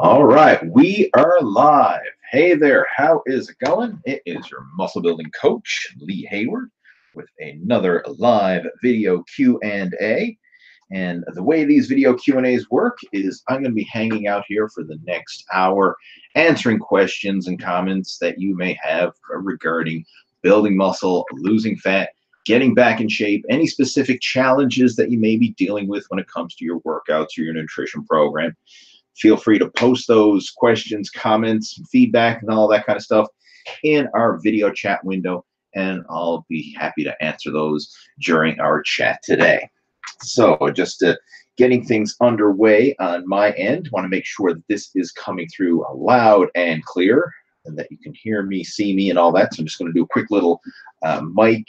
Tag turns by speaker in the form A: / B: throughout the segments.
A: All right, we are live. Hey there, how is it going? It is your muscle building coach, Lee Hayward, with another live video Q&A. And the way these video Q&As work is I'm going to be hanging out here for the next hour, answering questions and comments that you may have regarding building muscle, losing fat, getting back in shape, any specific challenges that you may be dealing with when it comes to your workouts or your nutrition program. Feel free to post those questions, comments, feedback, and all that kind of stuff in our video chat window, and I'll be happy to answer those during our chat today. So just getting things underway on my end, want to make sure that this is coming through loud and clear and that you can hear me, see me, and all that. So I'm just going to do a quick little mic,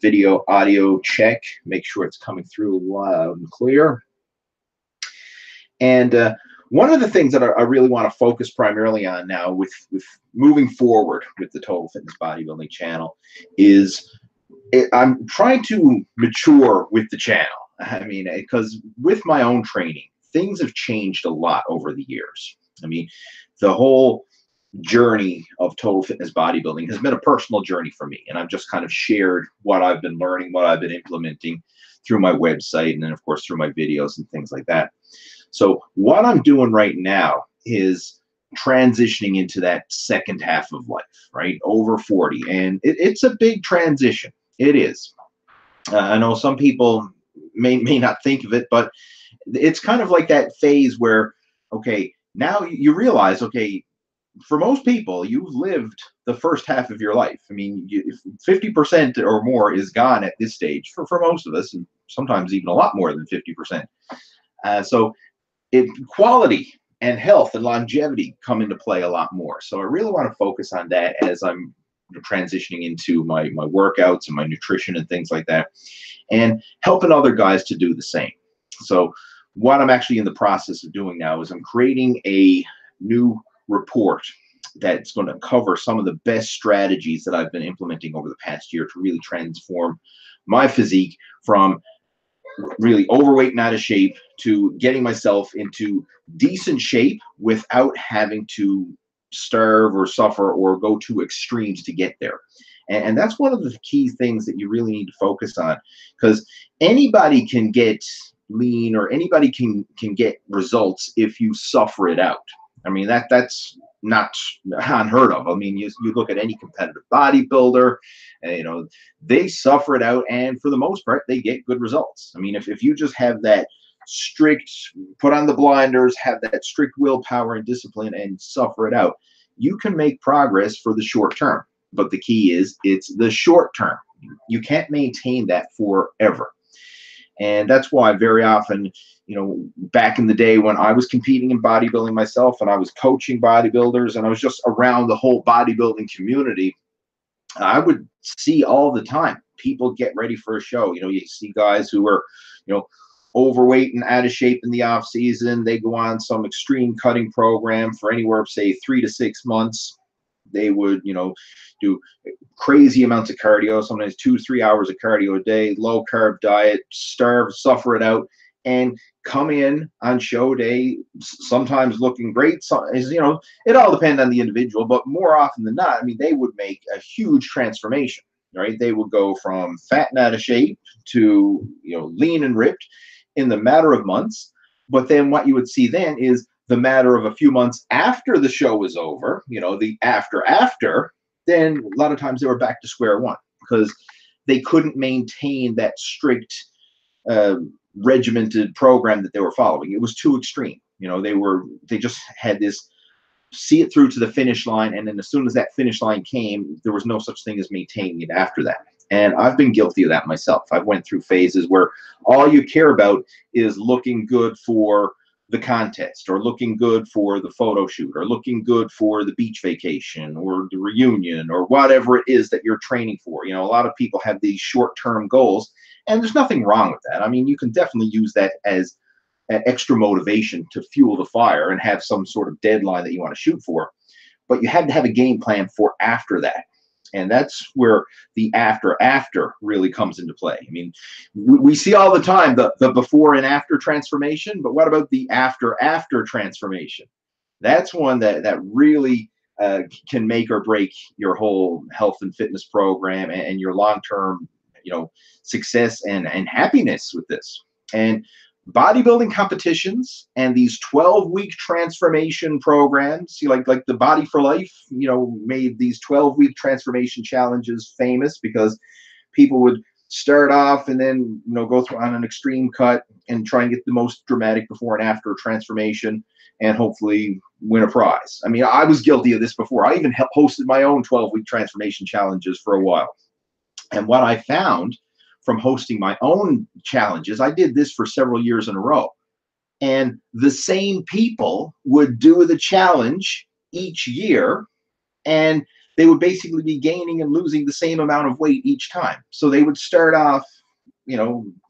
A: video, audio check, make sure it's coming through loud and clear. And one of the things that I really want to focus primarily on now with moving forward with the Total Fitness Bodybuilding channel is I'm trying to mature with the channel. I mean, because with my own training, things have changed a lot over the years. I mean, the whole journey of Total Fitness Bodybuilding has been a personal journey for me. And I've just kind of shared what I've been learning, what I've been implementing through my website, and then, of course, through my videos and things like that. So what I'm doing right now is transitioning into that second half of life, right? Over 40. And it's a big transition. It is. I know some people may not think of it, but it's kind of like that phase where, okay, now you realize, okay, for most people, you've lived the first half of your life. I mean, 50% or more is gone at this stage for most of us, and sometimes even a lot more than 50%. So quality and health and longevity come into play a lot more. So I really want to focus on that as I'm transitioning into my workouts and my nutrition and things like that, and helping other guys to do the same. So what I'm actually in the process of doing now is I'm creating a new report that's going to cover some of the best strategies that I've been implementing over the past year to really transform my physique from really overweight and out of shape to getting myself into decent shape without having to starve or suffer or go to extremes to get there. And that's one of the key things that you really need to focus on, because anybody can get lean or anybody can get results if you suffer it out. I mean, that's not unheard of. I mean, you look at any competitive bodybuilder, and, they suffer it out, and for the most part, they get good results. I mean, if you just have that strict, put on the blinders, have that strict willpower and discipline and suffer it out, you can make progress for the short term. But the key is it's the short term. You can't maintain that forever. And that's why very often, back in the day when I was competing in bodybuilding myself and I was coaching bodybuilders and I was just around the whole bodybuilding community, I would see all the time people get ready for a show. You see guys who are, overweight and out of shape in the off season. They go on some extreme cutting program for anywhere, say 3 to 6 months. They would, do crazy amounts of cardio, sometimes 2 to 3 hours of cardio a day, low carb diet, starve, suffer it out, and come in on show day, sometimes looking great. So, it all depends on the individual, but more often than not, I mean, they would make a huge transformation, right? They would go from fat and out of shape to, lean and ripped in the matter of months. But then what you would see then is the matter of a few months after the show was over, the after, then a lot of times they were back to square one because they couldn't maintain that strict regimented program that they were following. It was too extreme. They just had this see it through to the finish line, and then as soon as that finish line came, there was no such thing as maintaining it after that. And I've been guilty of that myself. I've went through phases where all you care about is looking good for the contest, or looking good for the photo shoot, or looking good for the beach vacation or the reunion, or whatever it is that you're training for. A lot of people have these short-term goals, and there's nothing wrong with that. I mean, you can definitely use that as an extra motivation to fuel the fire and have some sort of deadline that you want to shoot for. But you have to have a game plan for after that. And that's where the after really comes into play. I mean, we see all the time the before and after transformation, but what about the after transformation? That's one that really can make or break your whole health and fitness program and your long-term, success and happiness with this. And bodybuilding competitions and these 12-week transformation programs, like the Body for Life, made these 12-week transformation challenges famous because people would start off and then go through on an extreme cut and try and get the most dramatic before and after transformation and hopefully win a prize. I mean, I was guilty of this before. I even hosted my own 12-week transformation challenges for a while. And what I found from hosting my own challenges, I did this for several years in a row, and the same people would do the challenge each year, and they would basically be gaining and losing the same amount of weight each time. So they would start off,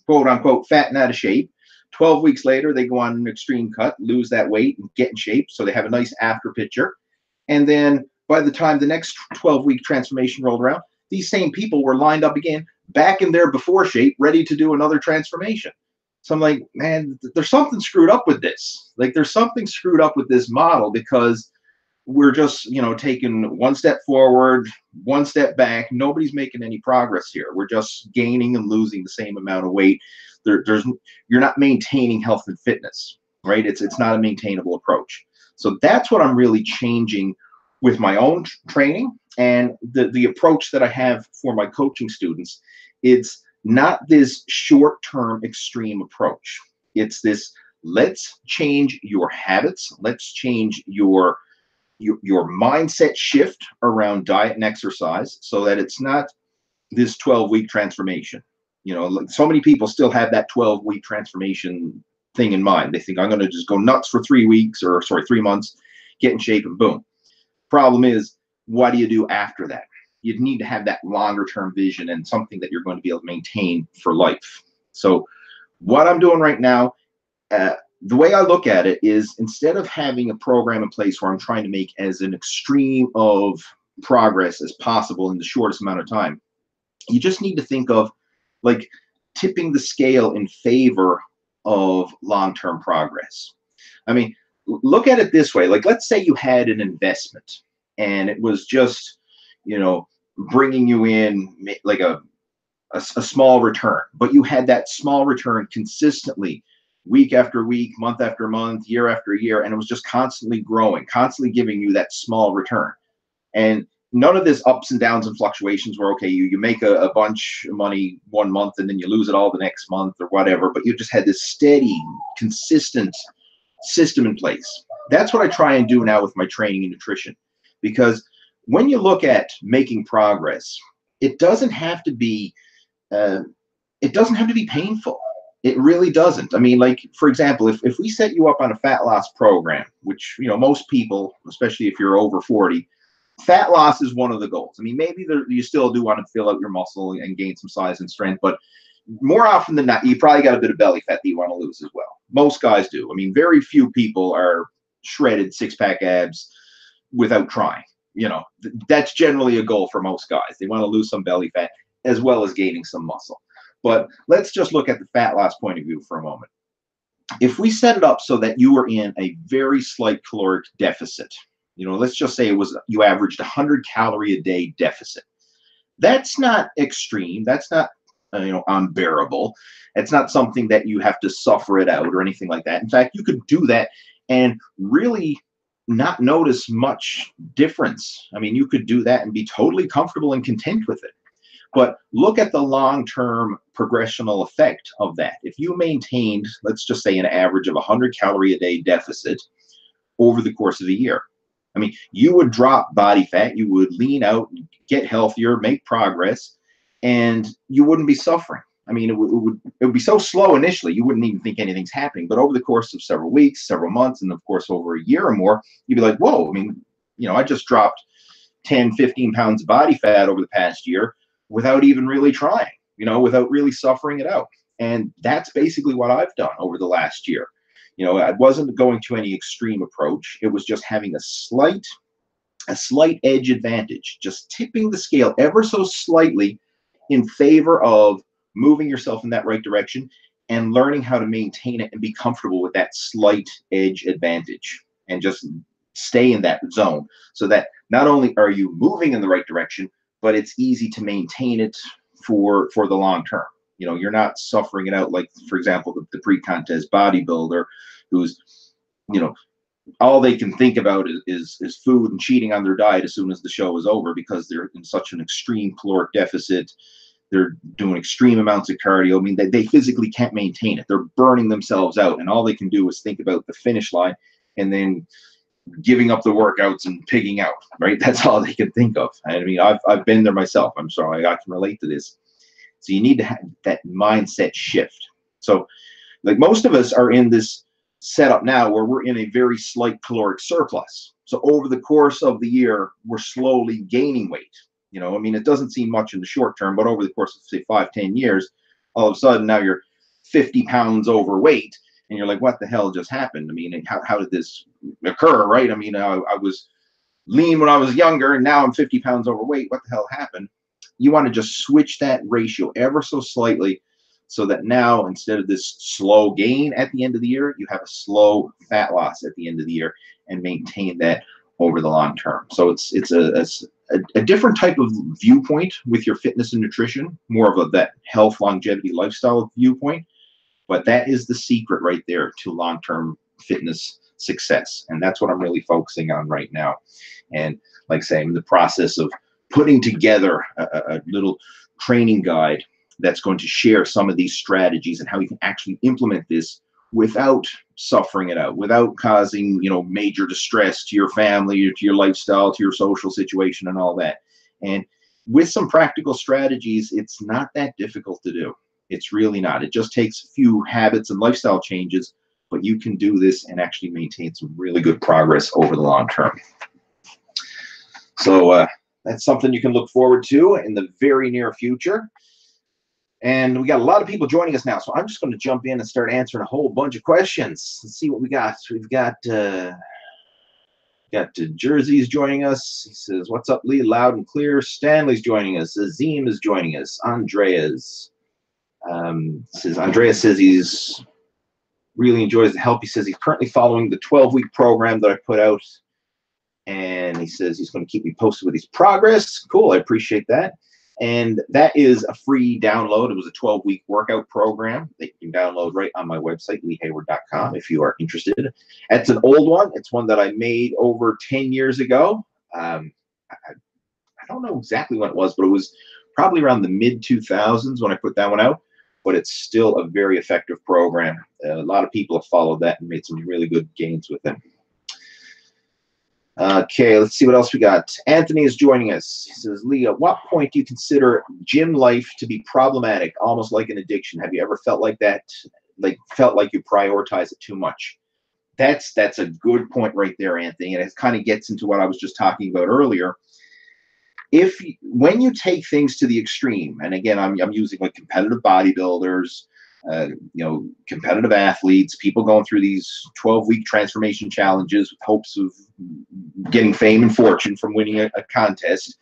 A: quote unquote, fat and out of shape. 12 weeks later, they go on an extreme cut, lose that weight, and get in shape. So they have a nice after picture. And then by the time the next 12-week transformation rolled around, these same people were lined up again, back in their before shape, ready to do another transformation. So I'm like, man, there's something screwed up with this. Like, there's something screwed up with this model, because we're just, taking one step forward, one step back. Nobody's making any progress here. We're just gaining and losing the same amount of weight. You're not maintaining health and fitness, right? It's not a maintainable approach. So that's what I'm really changing with my own training and the approach that I have for my coaching students. It's not this short-term extreme approach. It's this, let's change your habits. Let's change your mindset shift around diet and exercise so that it's not this 12-week transformation. So many people still have that 12-week transformation thing in mind. They think, I'm going to just go nuts for 3 months, get in shape, and boom. Problem is, what do you do after that? You need to have that longer term vision and something that you're going to be able to maintain for life. So what I'm doing right now, the way I look at it is, instead of having a program in place where I'm trying to make as an extreme of progress as possible in the shortest amount of time, you just need to think of like tipping the scale in favor of long-term progress. I mean, look at it this way. Like, let's say you had an investment and it was just, bringing you in like a small return, but you had that small return consistently, week after week, month after month, year after year, and it was just constantly growing, constantly giving you that small return. And none of this ups and downs and fluctuations where, okay, you make a bunch of money one month and then you lose it all the next month or whatever, but you just had this steady, consistent system in place. That's what I try and do now with my training and nutrition, because when you look at making progress, it doesn't have to be painful. It really doesn't. I mean, like, for example, if we set you up on a fat loss program, which, most people, especially if you're over 40, fat loss is one of the goals. I mean, maybe you still do want to fill out your muscle and gain some size and strength, but more often than not, you probably got a bit of belly fat that you want to lose as well. Most guys do. I mean, very few people are shredded six-pack abs without trying. That's generally a goal for most guys. They want to lose some belly fat as well as gaining some muscle. But let's just look at the fat loss point of view for a moment. If we set it up so that you were in a very slight caloric deficit, let's just say you averaged 100 calorie a day deficit. That's not extreme. That's not unbearable. It's not something that you have to suffer it out or anything like that. In fact, you could do that and really not notice much difference. I mean, you could do that and be totally comfortable and content with it. But look at the long-term progressional effect of that. If you maintained, let's just say, an average of 100 calorie a day deficit over the course of the year, I mean, you would drop body fat, you would lean out, get healthier, make progress, and you wouldn't be suffering. I mean, it would be so slow initially, you wouldn't even think anything's happening. But over the course of several weeks, several months, and of course over a year or more, you'd be like, whoa, I mean, I just dropped 10, 15 pounds of body fat over the past year without even really trying, without really suffering it out. And that's basically what I've done over the last year. I wasn't going to any extreme approach. It was just having a slight edge advantage, just tipping the scale ever so slightly in favor of moving yourself in that right direction and learning how to maintain it and be comfortable with that slight edge advantage, and just stay in that zone, so that not only are you moving in the right direction, but it's easy to maintain it for the long term. You know, you're not suffering it out like, for example, the pre-contest bodybuilder who's, you know, all they can think about is food and cheating on their diet as soon as the show is over, because they're in such an extreme caloric deficit. They're doing extreme amounts of cardio. I mean, they physically can't maintain it. They're burning themselves out, and all they can do is think about the finish line and then giving up the workouts and pigging out, right? That's all they can think of. I mean, I've been there myself. I'm sorry, I can relate to this. So you need to have that mindset shift. So like most of us are in this setup now where we're in a very slight caloric surplus. So over the course of the year, we're slowly gaining weight. You know, I mean, it doesn't seem much in the short term, but over the course of, say, 5-10 years, all of a sudden now you're 50 pounds overweight, and you're like, what the hell just happened? I mean, how did this occur, right? I mean, I was lean when I was younger, and now I'm 50 pounds overweight. What the hell happened? You want to just switch that ratio ever so slightly, so that now, instead of this slow gain at the end of the year, you have a slow fat loss at the end of the year, and maintain that over the long term. So it's a different type of viewpoint with your fitness and nutrition, more of that health, longevity, lifestyle viewpoint. But that is the secret right there to long-term fitness success. And that's what I'm really focusing on right now. And like saying, the process of putting together a little training guide that's going to share some of these strategies and how you can actually implement this without suffering it out, without causing, you know, major distress to your family, to your lifestyle, to your social situation and all that. And with some practical strategies, it's not that difficult to do. It's really not. It just takes a few habits and lifestyle changes, but you can do this and actually maintain some really good progress over the long term. So that's something you can look forward to in the very near future. And we got a lot of people joining us now, so I'm just going to jump in and start answering a whole bunch of questions. Let's see what we got. So we've got Jersey's joining us. He says, "What's up, Lee? Loud and clear." Stanley's joining us. Azim is joining us. Andreas says he's really enjoys the help. He says he's currently following the 12-week program that I put out, and he says he's going to keep me posted with his progress. Cool, I appreciate that. And that is a free download. It was a 12-week workout program that you can download right on my website, leehayward.com, if you are interested. It's an old one. It's one that I made over 10 years ago. I don't know exactly when it was, but it was probably around the mid-2000s when I put that one out. But it's still a very effective program. A lot of people have followed that and made some really good gains with it. Okay, let's see what else we got. Anthony is joining us. He says, "Lee, at what point do you consider gym life to be problematic, almost like an addiction? Have you ever felt like that, felt like you prioritize it too much?" That's a good point right there, Anthony, and it kind of gets into what I was just talking about earlier. When you take things to the extreme, and again, I'm using like competitive bodybuilders, competitive athletes, people going through these 12-week transformation challenges with hopes of getting fame and fortune from winning a contest.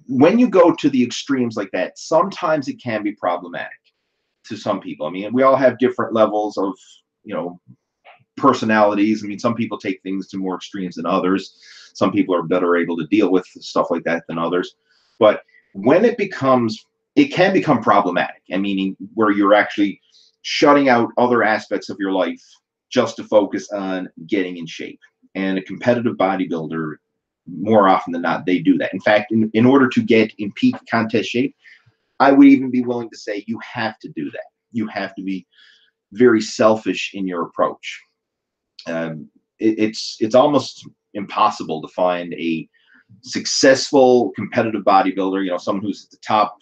A: When you go to the extremes like that, sometimes it can be problematic to some people. I mean, we all have different levels of, personalities. I mean, some people take things to more extremes than others. Some people are better able to deal with stuff like that than others. But when it can become problematic, and meaning where you're actually shutting out other aspects of your life just to focus on getting in shape. And a competitive bodybuilder, more often than not, they do that. In fact, in order to get in peak contest shape, I would even be willing to say you have to do that. You have to be very selfish in your approach. It's almost impossible to find a successful competitive bodybuilder, someone who's at the top,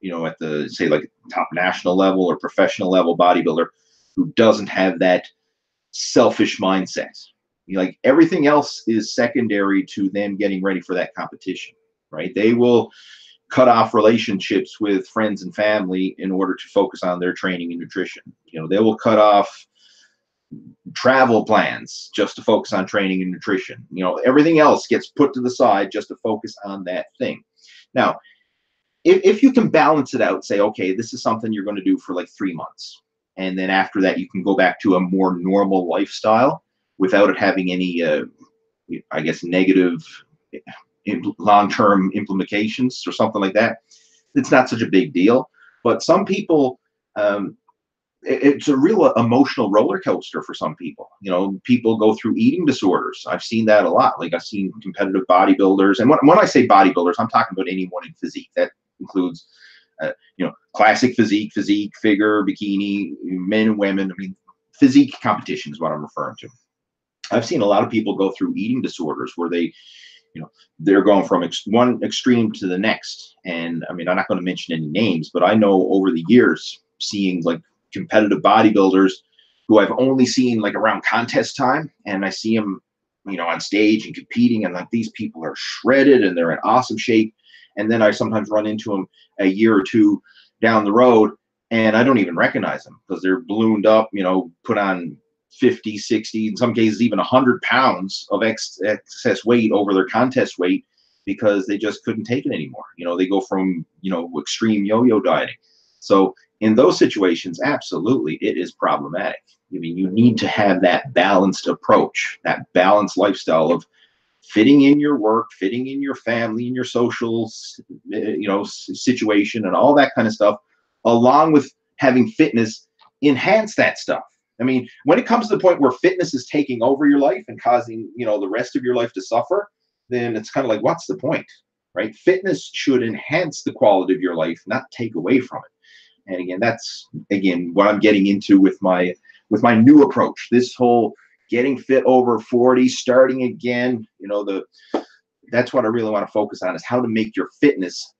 A: at the, say, like top national level or professional level bodybuilder, who doesn't have that selfish mindset. Like, everything else is secondary to them getting ready for that competition, right? They will cut off relationships with friends and family in order to focus on their training and nutrition. They will cut off travel plans just to focus on training and nutrition. Everything else gets put to the side just to focus on that thing. Now, if you can balance it out, say, okay, this is something you're going to do for like 3 months, and then after that you can go back to a more normal lifestyle, without it having any, I guess, negative long-term implications or something like that, it's not such a big deal. But some people, it's a real emotional roller coaster for some people. You know, people go through eating disorders. I've seen that a lot. Like, I've seen competitive bodybuilders, and when I say bodybuilders, I'm talking about anyone in physique. That includes, you know, classic physique, figure, bikini, men and women. I mean, physique competition is what I'm referring to. I've seen a lot of people go through eating disorders where they, you know, they're going from one extreme to the next. And I mean, I'm not going to mention any names, but I know over the years, seeing like competitive bodybuilders who I've only seen like around contest time, and I see them, you know, on stage and competing, and like, these people are shredded and they're in awesome shape. And then I sometimes run into them a year or two down the road, and I don't even recognize them because they're ballooned up, you know, put on 50, 60, in some cases even 100 pounds of excess weight over their contest weight because they just couldn't take it anymore. You know, they go from, you know, extreme yo-yo dieting. So in those situations, absolutely, it is problematic. I mean, you need to have that balanced approach, that balanced lifestyle of fitting in your work, fitting in your family, and your social, you know, situation, and all that kind of stuff, along with having fitness enhance that stuff. I mean, when it comes to the point where fitness is taking over your life and causing, you know, the rest of your life to suffer, then it's kind of like, what's the point, right? Fitness should enhance the quality of your life, not take away from it. And again, that's, again, what I'm getting into with my new approach. This whole getting fit over 40, starting again, you know, that's what I really want to focus on, is how to make your fitness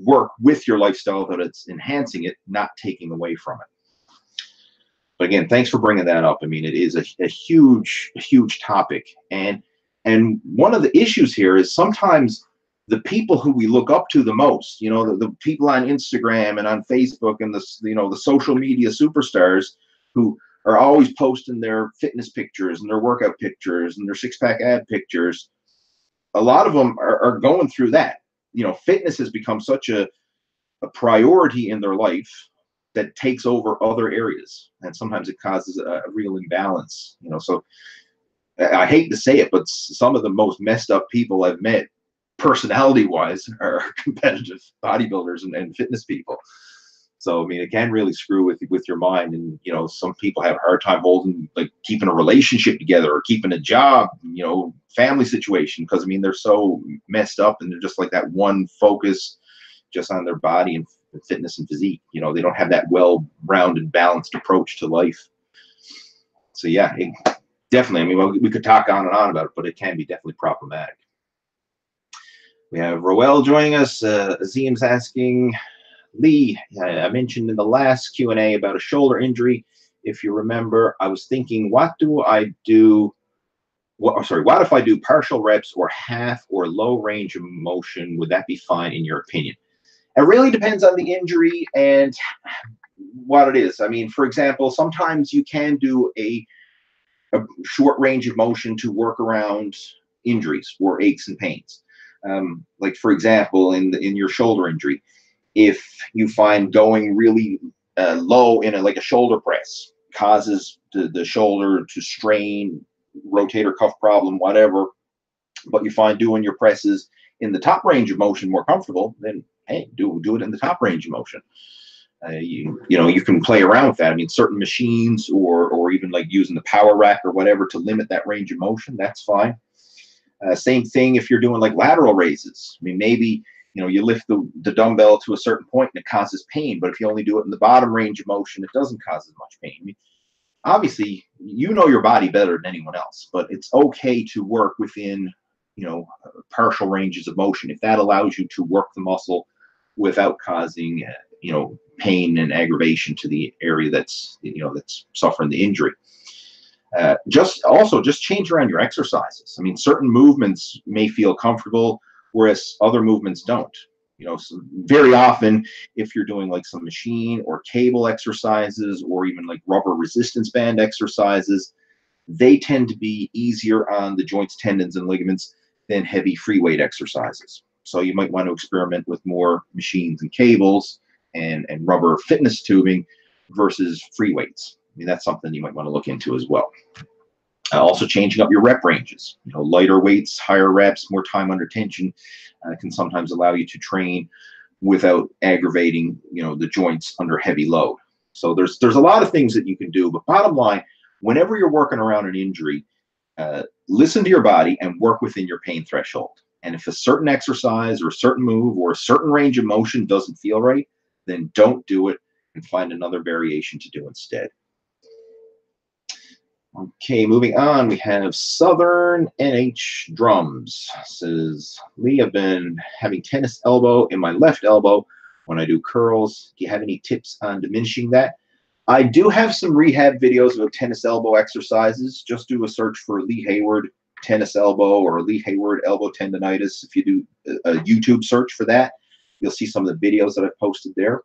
A: work with your lifestyle, that it's enhancing it, not taking away from it. But again, thanks for bringing that up. I mean, it is a huge topic. And one of the issues here is sometimes the people who we look up to the most, you know, the people on Instagram and on Facebook and the, you know, the social media superstars who are always posting their fitness pictures and their workout pictures and their six-pack ab pictures, a lot of them are going through that. You know, fitness has become such a priority in their life that takes over other areas, and sometimes it causes a real imbalance. You know, so I hate to say it, but some of the most messed up people I've met, personality-wise, are competitive bodybuilders and fitness people. So I mean, it can really screw with your mind, and you know, some people have a hard time holding, like, keeping a relationship together or keeping a job, you know, family situation, because I mean, they're so messed up and they're just like that one focus just on their body and fitness and physique. You know, they don't have that well-rounded, balanced approach to life. So yeah, definitely. I mean, we could talk on and on about it, but it can be definitely problematic. We have Roel joining us. Azim's asking, Lee, I mentioned in the last Q&A about a shoulder injury. If you remember, I was thinking, what if I do partial reps or half or low range of motion? Would that be fine in your opinion? It really depends on the injury and what it is. I mean, for example, sometimes you can do a short range of motion to work around injuries or aches and pains. Like, for example, in your shoulder injury, if you find going really low in like a shoulder press causes the shoulder to strain, rotator cuff problem, whatever, but you find doing your presses in the top range of motion more comfortable, then hey, do it in the top range of motion. You know, you can play around with that. I mean, certain machines or even like using the power rack or whatever to limit that range of motion, that's fine. Same thing if you're doing like lateral raises. I mean, maybe, you know, you lift the dumbbell to a certain point and it causes pain, but if you only do it in the bottom range of motion, it doesn't cause as much pain. I mean, obviously, you know your body better than anyone else, but it's okay to work within, you know, partial ranges of motion if that allows you to work the muscle without causing, you know, pain and aggravation to the area that's, you know, that's suffering the injury. Just change around your exercises. I mean, certain movements may feel comfortable, whereas other movements don't. You know, so very often, if you're doing like some machine or cable exercises or even like rubber resistance band exercises, they tend to be easier on the joints, tendons, and ligaments than heavy free weight exercises. So you might want to experiment with more machines and cables and rubber fitness tubing versus free weights. I mean, that's something you might want to look into as well. Also changing up your rep ranges. You know, lighter weights, higher reps, more time under tension can sometimes allow you to train without aggravating, you know, the joints under heavy load. So there's a lot of things that you can do, but bottom line, whenever you're working around an injury, listen to your body and work within your pain threshold. And if a certain exercise or a certain move or a certain range of motion doesn't feel right, then don't do it and find another variation to do instead. Okay, moving on, we have Southern NH Drums. Says, Lee, I've been having tennis elbow in my left elbow when I do curls. Do you have any tips on diminishing that? I do have some rehab videos of tennis elbow exercises. Just do a search for Lee Hayward tennis elbow or Lee Hayward elbow tendonitis. If you do a YouTube search for that, you'll see some of the videos that I've posted there.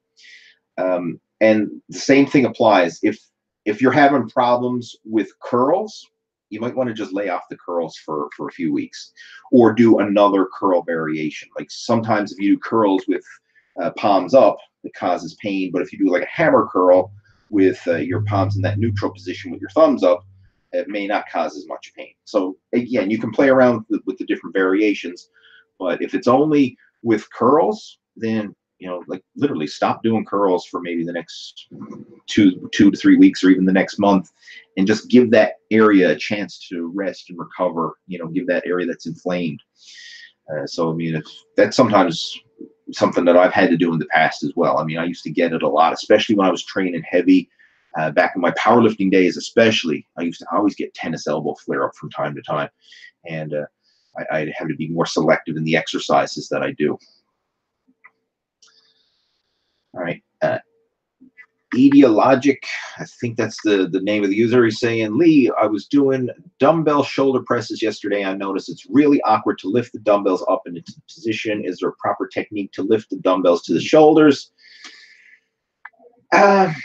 A: And the same thing applies. If you're having problems with curls, you might want to just lay off the curls for a few weeks or do another curl variation. Like sometimes if you do curls with palms up, it causes pain. But if you do like a hammer curl with your palms in that neutral position with your thumbs up, it may not cause as much pain. So again, you can play around with the different variations. But if it's only with curls, then you know, like literally stop doing curls for maybe the next two to 3 weeks or even the next month, and just give that area a chance to rest and recover, you know, give that area that's inflamed. So, I mean, that's sometimes something that I've had to do in the past as well. I mean, I used to get it a lot, especially when I was training heavy. Back in my powerlifting days, especially, I used to always get tennis elbow flare up from time to time. And I have to be more selective in the exercises that I do. All right, Etiologic, I think that's the name of the user. He's saying, Lee, I was doing dumbbell shoulder presses yesterday. I noticed it's really awkward to lift the dumbbells up into position. Is there a proper technique to lift the dumbbells to the shoulders? Part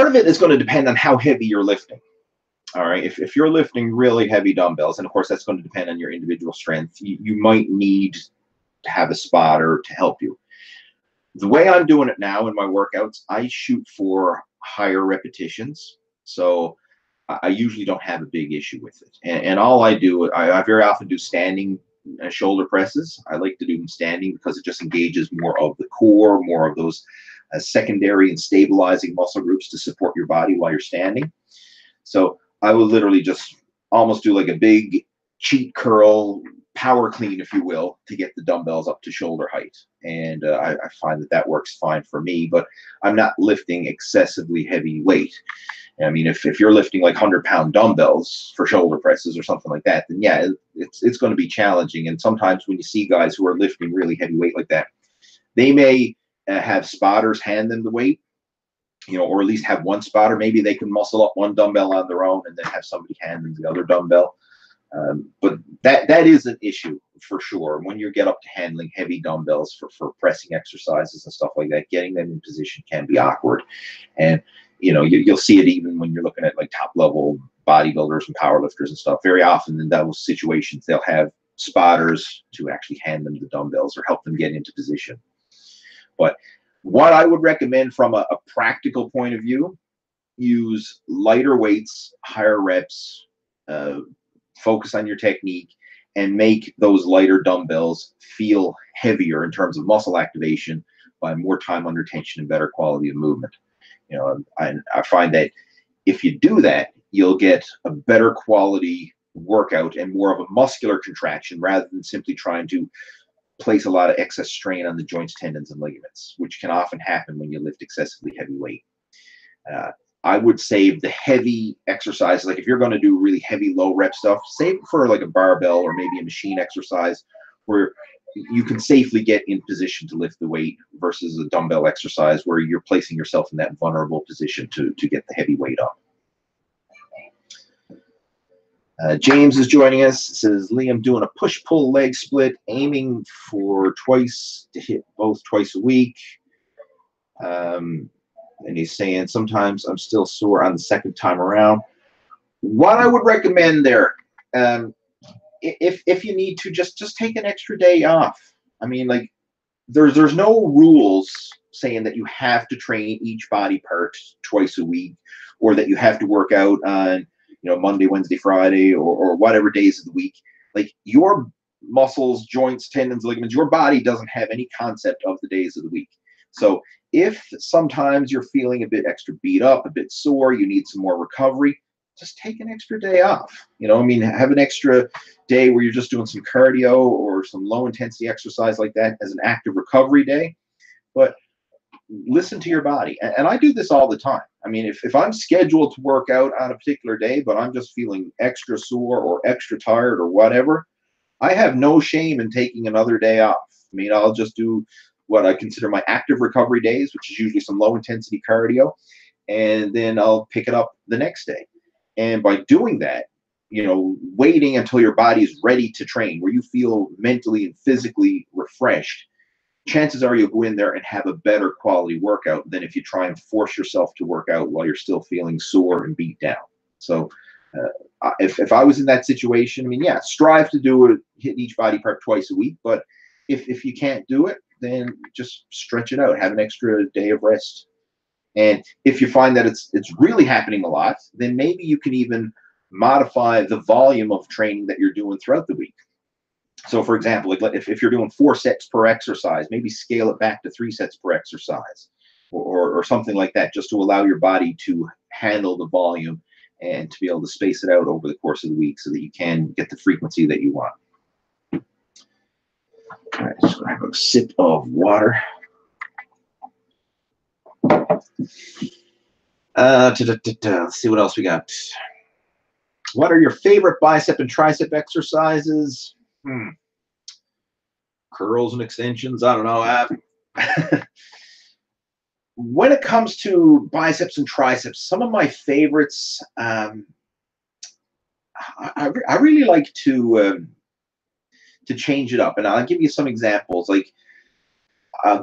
A: of it is going to depend on how heavy you're lifting. All right, if you're lifting really heavy dumbbells, and of course that's going to depend on your individual strength, you might need to have a spotter to help you. The way I'm doing it now in my workouts, I shoot for higher repetitions. So I usually don't have a big issue with it. And all I do, I very often do standing shoulder presses. I like to do them standing because it just engages more of the core, more of those secondary and stabilizing muscle groups to support your body while you're standing. So I will literally just almost do like a big cheat curl, power clean, if you will, to get the dumbbells up to shoulder height. And I find that works fine for me, but I'm not lifting excessively heavy weight. I mean, if you're lifting like 100-pound dumbbells for shoulder presses or something like that, then yeah, it's going to be challenging. And sometimes when you see guys who are lifting really heavy weight like that, they may have spotters hand them the weight, you know, or at least have one spotter. Maybe they can muscle up one dumbbell on their own and then have somebody hand them the other dumbbell. But that is an issue for sure. When you get up to handling heavy dumbbells for pressing exercises and stuff like that, getting them in position can be awkward. And, you know, you'll see it even when you're looking at like top level bodybuilders and powerlifters and stuff. Very often in those situations, they'll have spotters to actually hand them the dumbbells or help them get into position. But what I would recommend from a practical point of view, use lighter weights, higher reps, focus on your technique, and make those lighter dumbbells feel heavier in terms of muscle activation by more time under tension and better quality of movement. You know, I find that if you do that, you'll get a better quality workout and more of a muscular contraction rather than simply trying to place a lot of excess strain on the joints, tendons, and ligaments, which can often happen when you lift excessively heavy weight. I would save the heavy exercise. Like if you're going to do really heavy low rep stuff, save it for like a barbell or maybe a machine exercise where you can safely get in position to lift the weight versus a dumbbell exercise where you're placing yourself in that vulnerable position to get the heavy weight up. James is joining us. It says, Lee, I'm doing a push-pull leg split, aiming for twice to hit both twice a week. And he's saying, sometimes I'm still sore on the second time around. What I would recommend there, if you need to, just take an extra day off. I mean, like, there's no rules saying that you have to train each body part twice a week or that you have to work out on, Monday, Wednesday, Friday, or whatever days of the week, like your muscles, joints, tendons, ligaments, your body doesn't have any concept of the days of the week. So if sometimes you're feeling a bit extra beat up, a bit sore, you need some more recovery, just take an extra day off. Have an extra day where you're just doing some cardio or some low intensity exercise like that as an active recovery day. But listen to your body. And I do this all the time. I mean, if I'm scheduled to work out on a particular day, but I'm just feeling extra sore or extra tired or whatever, I have no shame in taking another day off. I mean, I'll just do what I consider my active recovery days, which is usually some low intensity cardio, and then I'll pick it up the next day. And by doing that, waiting until your body is ready to train, where you feel mentally and physically refreshed, chances are you'll go in there and have a better quality workout than if you try and force yourself to work out while you're still feeling sore and beat down. So if I was in that situation, I mean, yeah, strive to do it, hit each body part twice a week. But if you can't do it, then just stretch it out, have an extra day of rest. And if you find that it's really happening a lot, then maybe you can even modify the volume of training that you're doing throughout the week. So for example, like if you're doing 4 sets per exercise, maybe scale it back to 3 sets per exercise or something like that, just to allow your body to handle the volume and to be able to space it out over the course of the week so that you can get the frequency that you want. All right, just grab a sip of water. Let's see what else we got. What are your favorite bicep and tricep exercises? Curls and extensions, I don't know. When it comes to biceps and triceps, some of my favorites, I really like to change it up. And I'll give you some examples. Like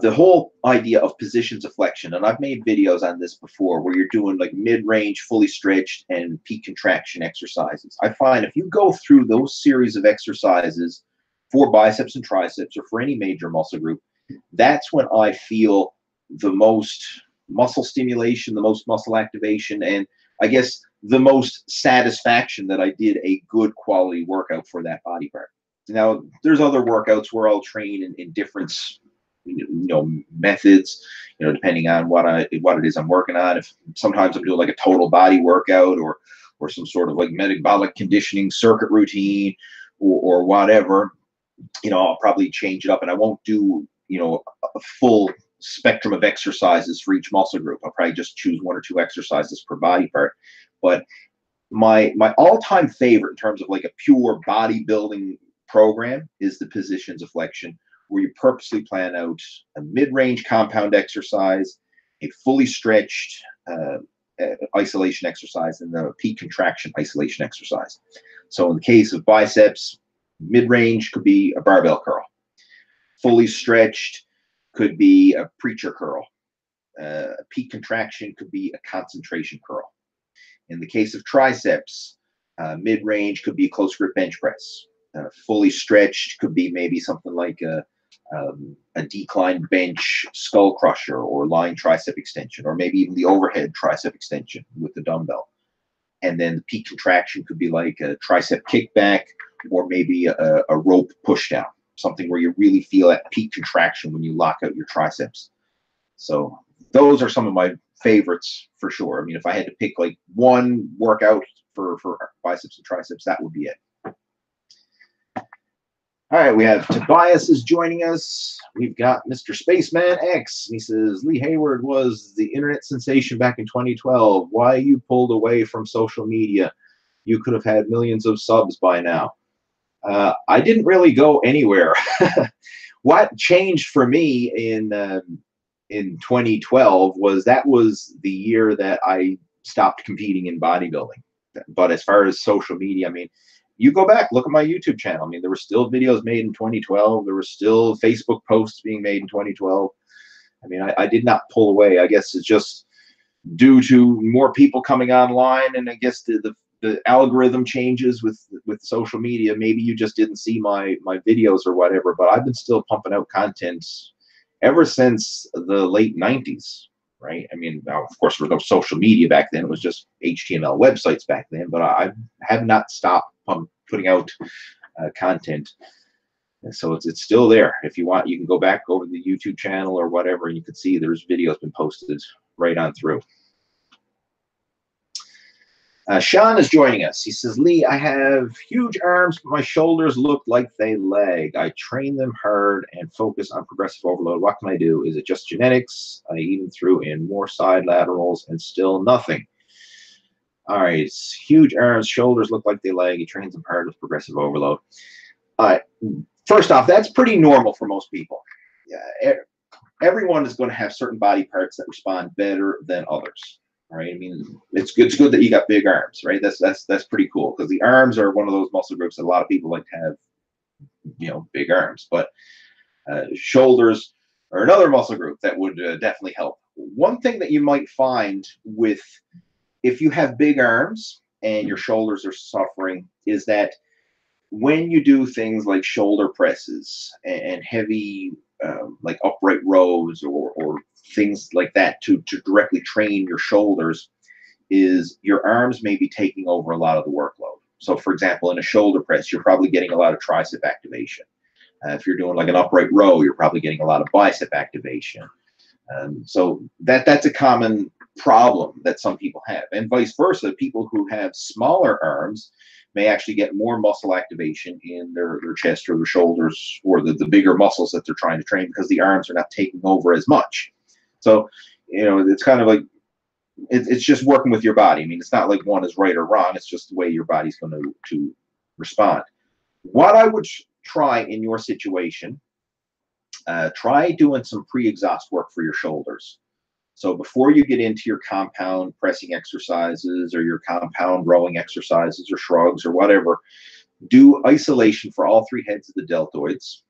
A: the whole idea of positions of flexion, and I've made videos on this before, where you're doing like mid-range, fully stretched, and peak contraction exercises. I find if you go through those series of exercises for biceps and triceps or for any major muscle group, that's when I feel the most muscle stimulation, the most muscle activation, and I guess the most satisfaction that I did a good quality workout for that body part. Now, there's other workouts where I'll train in different methods, depending on what it is I'm working on. If sometimes I'm doing like a total body workout or some sort of like metabolic conditioning circuit routine or whatever, I'll probably change it up, and I won't do a full spectrum of exercises for each muscle group. I'll probably just choose 1 or 2 exercises per body part. But my all-time favorite in terms of like a pure bodybuilding program is the positions of flexion, where you purposely plan out a mid-range compound exercise, a fully stretched isolation exercise, and the peak contraction isolation exercise. So in the case of biceps, mid-range could be a barbell curl. Fully stretched could be a preacher curl. Peak contraction could be a concentration curl. In the case of triceps, mid-range could be a close grip bench press. Fully stretched could be maybe something like a decline bench skull crusher or lying tricep extension, or maybe even the overhead tricep extension with the dumbbell. And then the peak contraction could be like a tricep kickback, or maybe a rope pushdown, something where you really feel that peak contraction when you lock out your triceps. So those are some of my favorites for sure. I mean, if I had to pick like one workout for biceps and triceps, that would be it. All right, we have Tobias is joining us. We've got Mr. Spaceman X. He says, Lee Hayward was the internet sensation back in 2012. Why you pulled away from social media? You could have had millions of subs by now. I didn't really go anywhere. What changed for me in 2012 was that was the year that I stopped competing in bodybuilding. But as far as social media, I mean, you go back, look at my YouTube channel. I mean, there were still videos made in 2012. There were still Facebook posts being made in 2012. I mean, I did not pull away. I guess it's just due to more people coming online, and I guess the algorithm changes with social media. Maybe you just didn't see my videos or whatever, but I've been still pumping out content ever since the late 90s. right? I mean, now, of course, there was no social media back then. It was just HTML websites back then, but I have not stopped putting out content. And so it's still there. If you want, you can go back over to the YouTube channel or whatever, and you can see there's videos been posted right on through. Sean is joining us. He says, Lee, I have huge arms, but my shoulders look like they lag. I train them hard and focus on progressive overload. What can I do? Is it just genetics? I even threw in more side laterals and still nothing. All right, huge arms, shoulders look like they lag. He trains them hard with progressive overload. First off, that's pretty normal for most people. Everyone is going to have certain body parts that respond better than others. Right? I mean, it's good that you got big arms, right? That's pretty cool, because the arms are one of those muscle groups that a lot of people like to have, you know, big arms. But shoulders are another muscle group that would definitely help. One thing that you might find with, if you have big arms and your shoulders are suffering, is that when you do things like shoulder presses and heavy like upright rows or things like that to directly train your shoulders, is your arms may be taking over a lot of the workload. So for example, in a shoulder press, you're probably getting a lot of tricep activation. If you're doing like an upright row, you're probably getting a lot of bicep activation. So that's a common problem that some people have, and vice versa. People who have smaller arms may actually get more muscle activation in their chest or their shoulders, or the bigger muscles that they're trying to train, because the arms are not taking over as much. So, you know, it's kind of like, it's just working with your body. I mean, it's not like one is right or wrong. It's just the way your body's going to respond. What I would try in your situation, try doing some pre-exhaust work for your shoulders. So before you get into your compound pressing exercises or your compound rowing exercises or shrugs or whatever, do isolation for all three heads of the deltoids.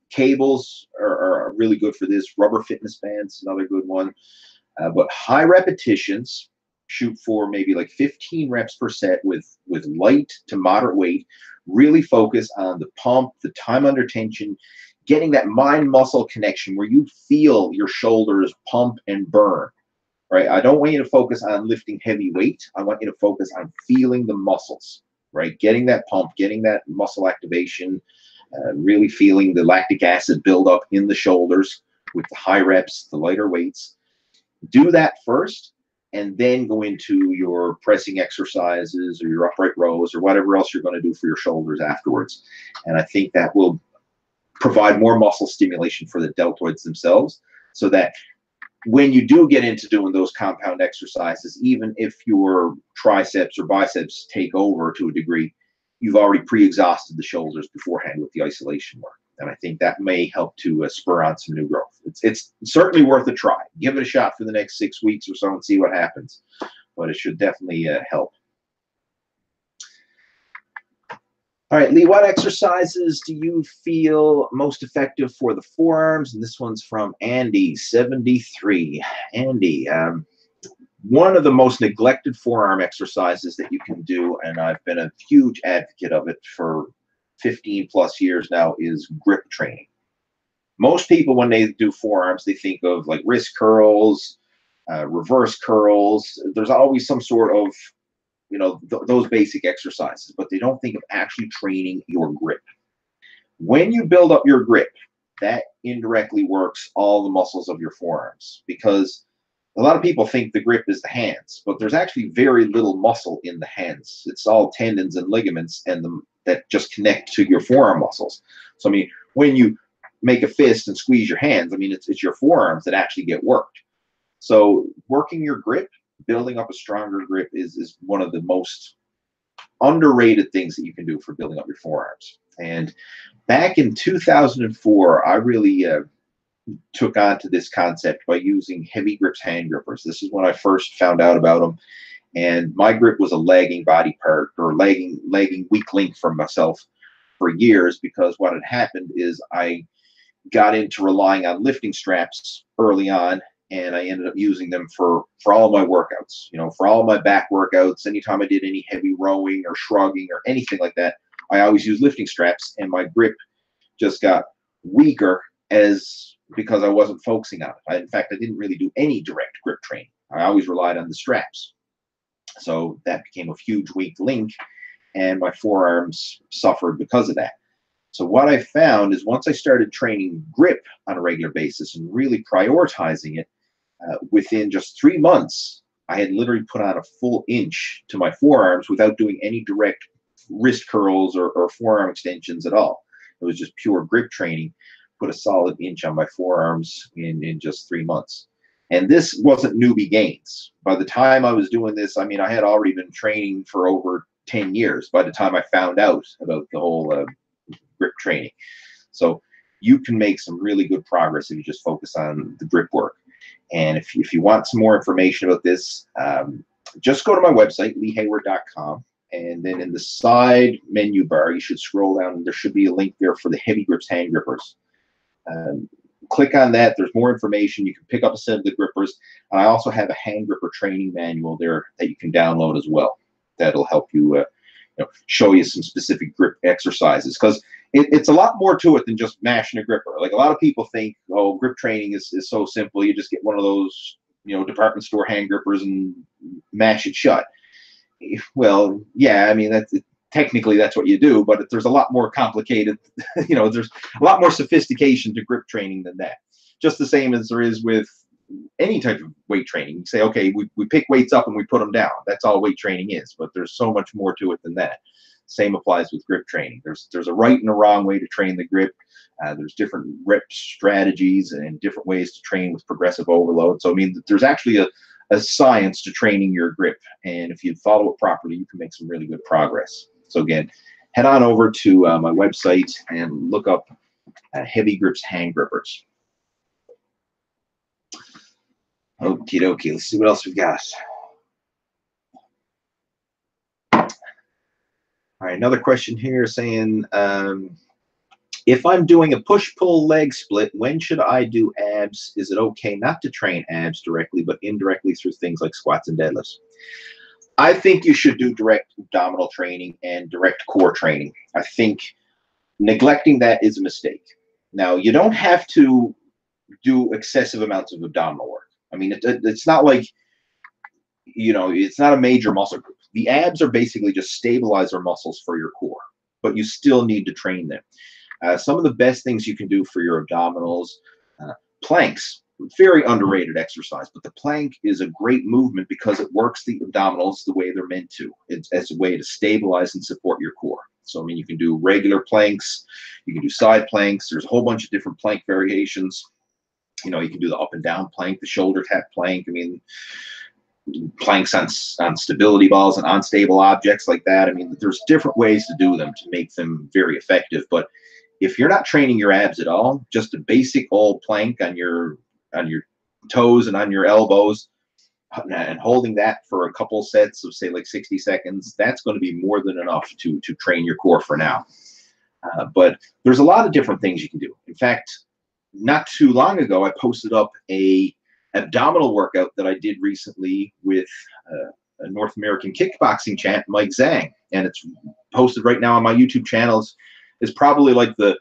A: Cables are really good for this. Rubber fitness bands, another good one. But high repetitions, shoot for maybe like 15 reps per set with light to moderate weight. Really focus on the pump, the time under tension, getting that mind-muscle connection where you feel your shoulders pump and burn, right? I don't want you to focus on lifting heavy weight. I want you to focus on feeling the muscles, right? Getting that pump, getting that muscle activation, really feeling the lactic acid build up in the shoulders with the high reps, the lighter weights. Do that first, and then go into your pressing exercises or your upright rows or whatever else you're going to do for your shoulders afterwards. And I think that will provide more muscle stimulation for the deltoids themselves, so that when you do get into doing those compound exercises, even if your triceps or biceps take over to a degree, you've already pre-exhausted the shoulders beforehand with the isolation work. And I think that may help to spur on some new growth. It's certainly worth a try. Give it a shot for the next 6 weeks or so and see what happens. But it should definitely help. All right, Lee, what exercises do you feel most effective for the forearms? And this one's from Andy, 73. Andy, one of the most neglected forearm exercises that you can do, and I've been a huge advocate of it for 15 plus years now, is grip training. Most people, when they do forearms, they think of like wrist curls, reverse curls. There's always some sort of, you know, those basic exercises, but they don't think of actually training your grip. When you build up your grip, that indirectly works all the muscles of your forearms, because a lot of people think the grip is the hands, but there's actually very little muscle in the hands. It's all tendons and ligaments that just connect to your forearm muscles. So, I mean, when you make a fist and squeeze your hands, I mean, it's your forearms that actually get worked. So working your grip, building up a stronger grip is one of the most underrated things that you can do for building up your forearms. And back in 2004, I really took on to this concept by using heavy grips hand grippers. This is when I first found out about them. And my grip was a lagging body part, or lagging weak link for myself for years, because what had happened is I got into relying on lifting straps early on, and I ended up using them for all my workouts. You know, for all my back workouts, anytime I did any heavy rowing or shrugging or anything like that, I always used lifting straps, and my grip just got weaker as because I wasn't focusing on it. In fact, I didn't really do any direct grip training. I always relied on the straps. So that became a huge weak link, and my forearms suffered because of that. So what I found is once I started training grip on a regular basis and really prioritizing it, within just 3 months, I had literally put on a full inch to my forearms without doing any direct wrist curls or forearm extensions at all. It was just pure grip training, put a solid inch on my forearms in just 3 months. And this wasn't newbie gains. By the time I was doing this, I mean, I had already been training for over 10 years by the time I found out about the whole grip training. So you can make some really good progress if you just focus on the grip work. And if you want some more information about this, just go to my website, leehayward.com. And then in the side menu bar, you should scroll down. There should be a link there for the Heavy Grips hand grippers. Click on that. There's more information. You can pick up a set of the grippers. And I also have a hand gripper training manual there that you can download as well. That'll help you, show you some specific grip exercises, because it's a lot more to it than just mashing a gripper. Like, a lot of people think, oh, grip training is so simple. You just get one of those, department store hand grippers and mash it shut. Well, yeah, I mean, technically that's what you do, but there's a lot more complicated, there's a lot more sophistication to grip training than that. Just the same as there is with any type of weight training. You say, okay, we pick weights up and we put them down. That's all weight training is, but there's so much more to it than that. Same applies with grip training. There's a right and a wrong way to train the grip. There's different rep strategies and different ways to train with progressive overload. So, I mean, there's actually a science to training your grip. And if you follow it properly, you can make some really good progress. So again, head on over to my website and look up Heavy Grips hand grippers. Okie dokie, let's see what else we've got. All right, another question here saying, if I'm doing a push-pull leg split, when should I do abs? Is it okay not to train abs directly, but indirectly through things like squats and deadlifts? I think you should do direct abdominal training and direct core training. I think neglecting that is a mistake. Now, you don't have to do excessive amounts of abdominal work. I mean, it's not like, it's not a major muscle group. The abs are basically just stabilizer muscles for your core, but you still need to train them. Some of the best things you can do for your abdominals, planks, very underrated exercise, but the plank is a great movement because it works the abdominals the way they're meant to. It's as a way to stabilize and support your core. So, I mean, you can do regular planks, you can do side planks. There's a whole bunch of different plank variations. You can do the up and down plank, the shoulder tap plank. I mean, planks on stability balls and unstable objects like that. I mean, there's different ways to do them to make them very effective. But if you're not training your abs at all, just a basic old plank on your toes and on your elbows and holding that for a couple sets of, say, like 60 seconds, that's going to be more than enough to train your core for now. But there's a lot of different things you can do. In fact, not too long ago, I posted up a abdominal workout that I did recently with a North American kickboxing champ, Mike Zhang, and it's posted right now on my YouTube channel. It's probably like the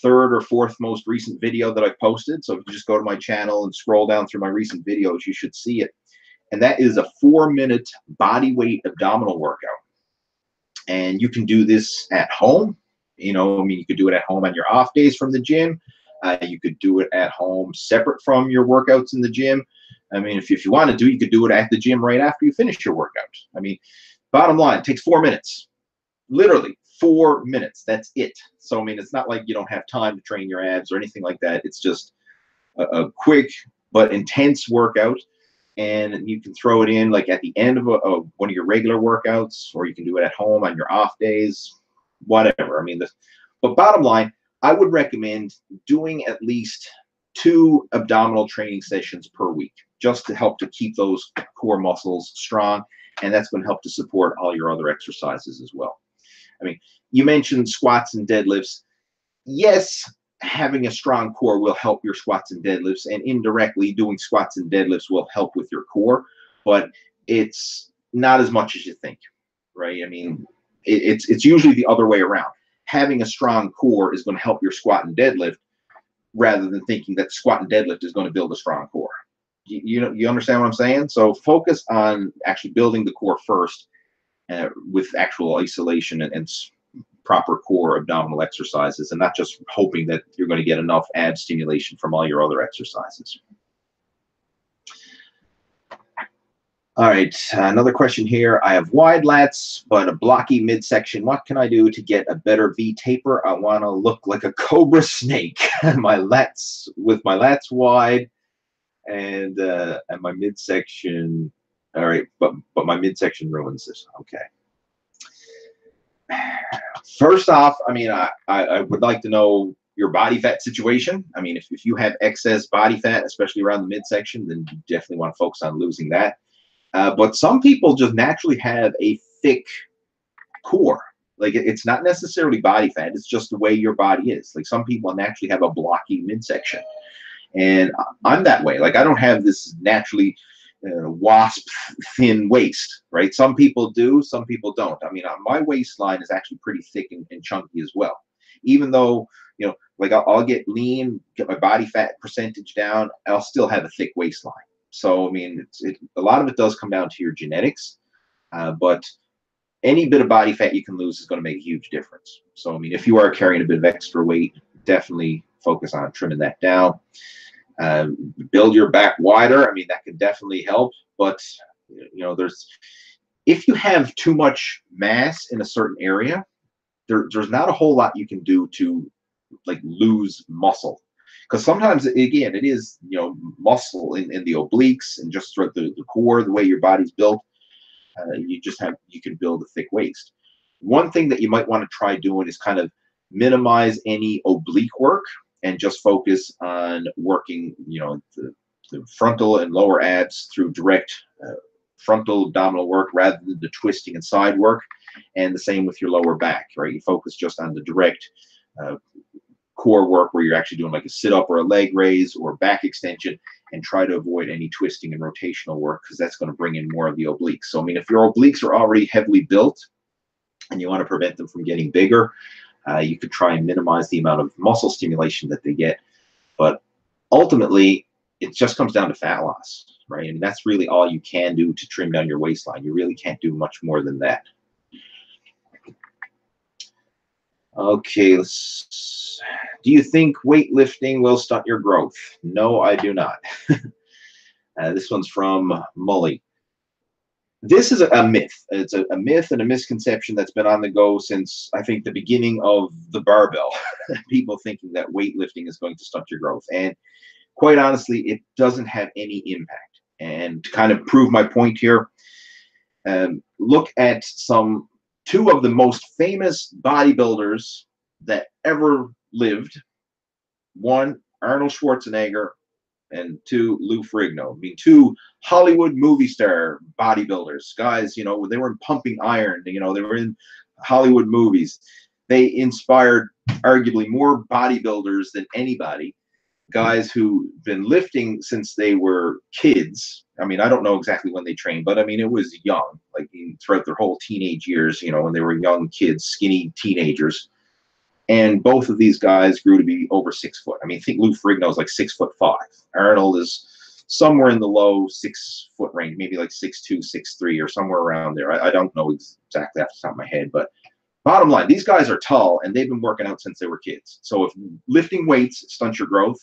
A: third or fourth most recent video that I've posted. So if you just go to my channel and scroll down through my recent videos, you should see it. And that is a 4-minute body weight abdominal workout. And you can do this at home. I mean, you could do it at home on your off days from the gym. You could do it at home separate from your workouts in the gym. I mean, if you want to do it, you could do it at the gym right after you finish your workout. I mean, bottom line, it takes 4 minutes. Literally 4 minutes. That's it. So, I mean, it's not like you don't have time to train your abs or anything like that. It's just a quick but intense workout. And you can throw it in like at the end of one of your regular workouts, or you can do it at home on your off days, whatever. I mean, but bottom line, I would recommend doing at least 2 abdominal training sessions per week, just to help to keep those core muscles strong. And that's going to help to support all your other exercises as well. I mean, you mentioned squats and deadlifts. Yes, having a strong core will help your squats and deadlifts, and indirectly doing squats and deadlifts will help with your core, but it's not as much as you think, right? I mean, it's usually the other way around. Having a strong core is going to help your squat and deadlift, rather than thinking that squat and deadlift is going to build a strong core. You understand what I'm saying? So focus on actually building the core first, with actual isolation and proper core abdominal exercises, and not just hoping that you're going to get enough ab stimulation from all your other exercises. All right, another question here. I have wide lats, but a blocky midsection. What can I do to get a better V taper? I want to look like a cobra snake. my lats wide, and my midsection. All right, but my midsection ruins this. Okay. First off, I mean, I would like to know your body fat situation. I mean, if you have excess body fat, especially around the midsection, then you definitely want to focus on losing that. But some people just naturally have a thick core. Like, it's not necessarily body fat. It's just the way your body is. Like, some people naturally have a blocky midsection. And I'm that way. Like, I don't have this naturally wasp thin waist, right? Some people do, some people don't. I mean, my waistline is actually pretty thick and chunky as well. Even though, you know, like I'll get lean, get my body fat percentage down, I'll still have a thick waistline. So, I mean, a lot of it does come down to your genetics, but any bit of body fat you can lose is going to make a huge difference. So, I mean, if you are carrying a bit of extra weight, definitely focus on trimming that down. Build your back wider. I mean, that can definitely help. But, you know, if you have too much mass in a certain area, there's not a whole lot you can do to, like, lose muscle. Because sometimes, again, it is, you know, muscle in the obliques and just throughout the core, the way your body's built. You can build a thick waist. One thing that you might want to try doing is kind of minimize any oblique work and just focus on working, you know, the frontal and lower abs through direct frontal abdominal work rather than the twisting and side work. And the same with your lower back, right? You focus just on the direct core work where you're actually doing like a sit-up or a leg raise or back extension, and try to avoid any twisting and rotational work, because that's going to bring in more of the obliques. So, I mean, if your obliques are already heavily built and you want to prevent them from getting bigger, you could try and minimize the amount of muscle stimulation that they get. But ultimately, it just comes down to fat loss, right? I mean, that's really all you can do to trim down your waistline. You really can't do much more than that. Okay, do you think weightlifting will stunt your growth? No, I do not. This one's from Mully. This is a myth. It's a myth and a misconception that's been on the go since, I think, the beginning of the barbell. People thinking that weightlifting is going to stunt your growth. And quite honestly, it doesn't have any impact. And to kind of prove my point here, look at two of the most famous bodybuilders that ever lived. One, Arnold Schwarzenegger, and two, Lou Ferrigno. I mean, two Hollywood movie star bodybuilders. Guys, you know, they were in Pumping Iron, you know, they were in Hollywood movies. They inspired arguably more bodybuilders than anybody. Guys who've been lifting since they were kids. I mean, I don't know exactly when they trained, but I mean, it was young, like throughout their whole teenage years, you know, when they were young kids, skinny teenagers. And both of these guys grew to be over 6 foot. I mean, I think Lou Ferrigno is like 6'5". Arnold is somewhere in the low 6 foot range, maybe like 6'2", 6'3", or somewhere around there. I don't know exactly off the top of my head, but bottom line, these guys are tall and they've been working out since they were kids. So if lifting weights stunts your growth,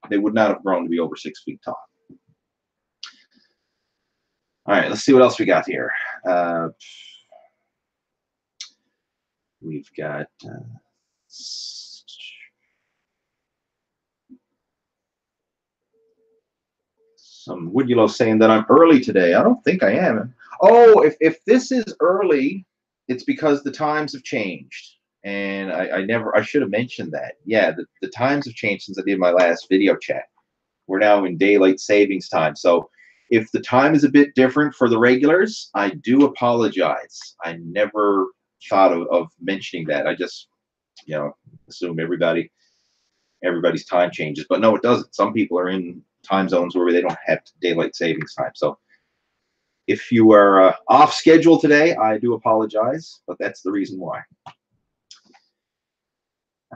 A: they would not have grown to be over 6 feet tall. All right, let's see what else we got here. We've got some Woodylow saying that I'm early today. I don't think I am. Oh, if this is early, it's because the times have changed. And I should have mentioned that. Yeah, the times have changed since I did my last video chat. We're now in daylight savings time. So if the time is a bit different for the regulars, I do apologize. I never thought of mentioning that. I just, you know, assume everybody's time changes. But no, it doesn't. Some people are in time zones where they don't have daylight savings time. So if you are off schedule today, I do apologize, but that's the reason why.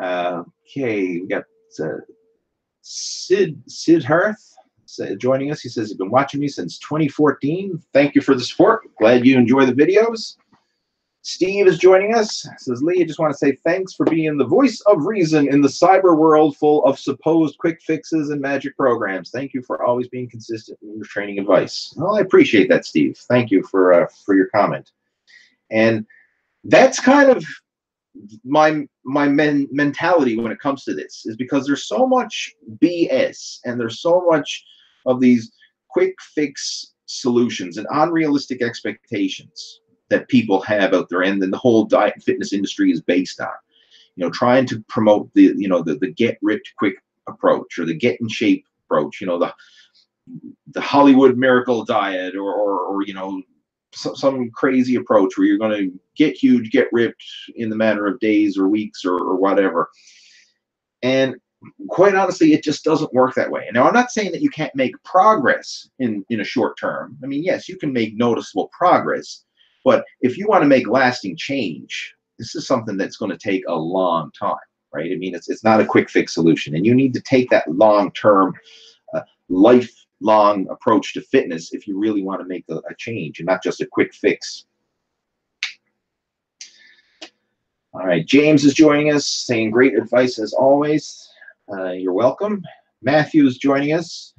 A: Okay, we got Sidharth joining us. He says, "You've been watching me since 2014. Thank you for the support. Glad you enjoy the videos." Steve is joining us. Says, "Lee, I just want to say thanks for being the voice of reason in the cyber world full of supposed quick fixes and magic programs. Thank you for always being consistent in your training advice." Well, I appreciate that, Steve. Thank you for your comment. And that's kind of my mentality when it comes to this, is because there's so much BS and there's so much of these quick fix solutions and unrealistic expectations that people have out there, and then the whole diet and fitness industry is based on, trying to promote the get ripped quick approach, or the get in shape approach, the Hollywood miracle diet, or some crazy approach where you're going to get huge, get ripped in the matter of days or weeks or whatever. And quite honestly, it just doesn't work that way. And now, I'm not saying that you can't make progress in a short term. I mean, yes, you can make noticeable progress, but if you want to make lasting change, this is something that's going to take a long time, right? I mean, it's not a quick fix solution, and you need to take that long-term, lifelong approach to fitness if you really want to make a change and not just a quick fix. All right, James is joining us, saying great advice as always. You're welcome. Matthew's joining us.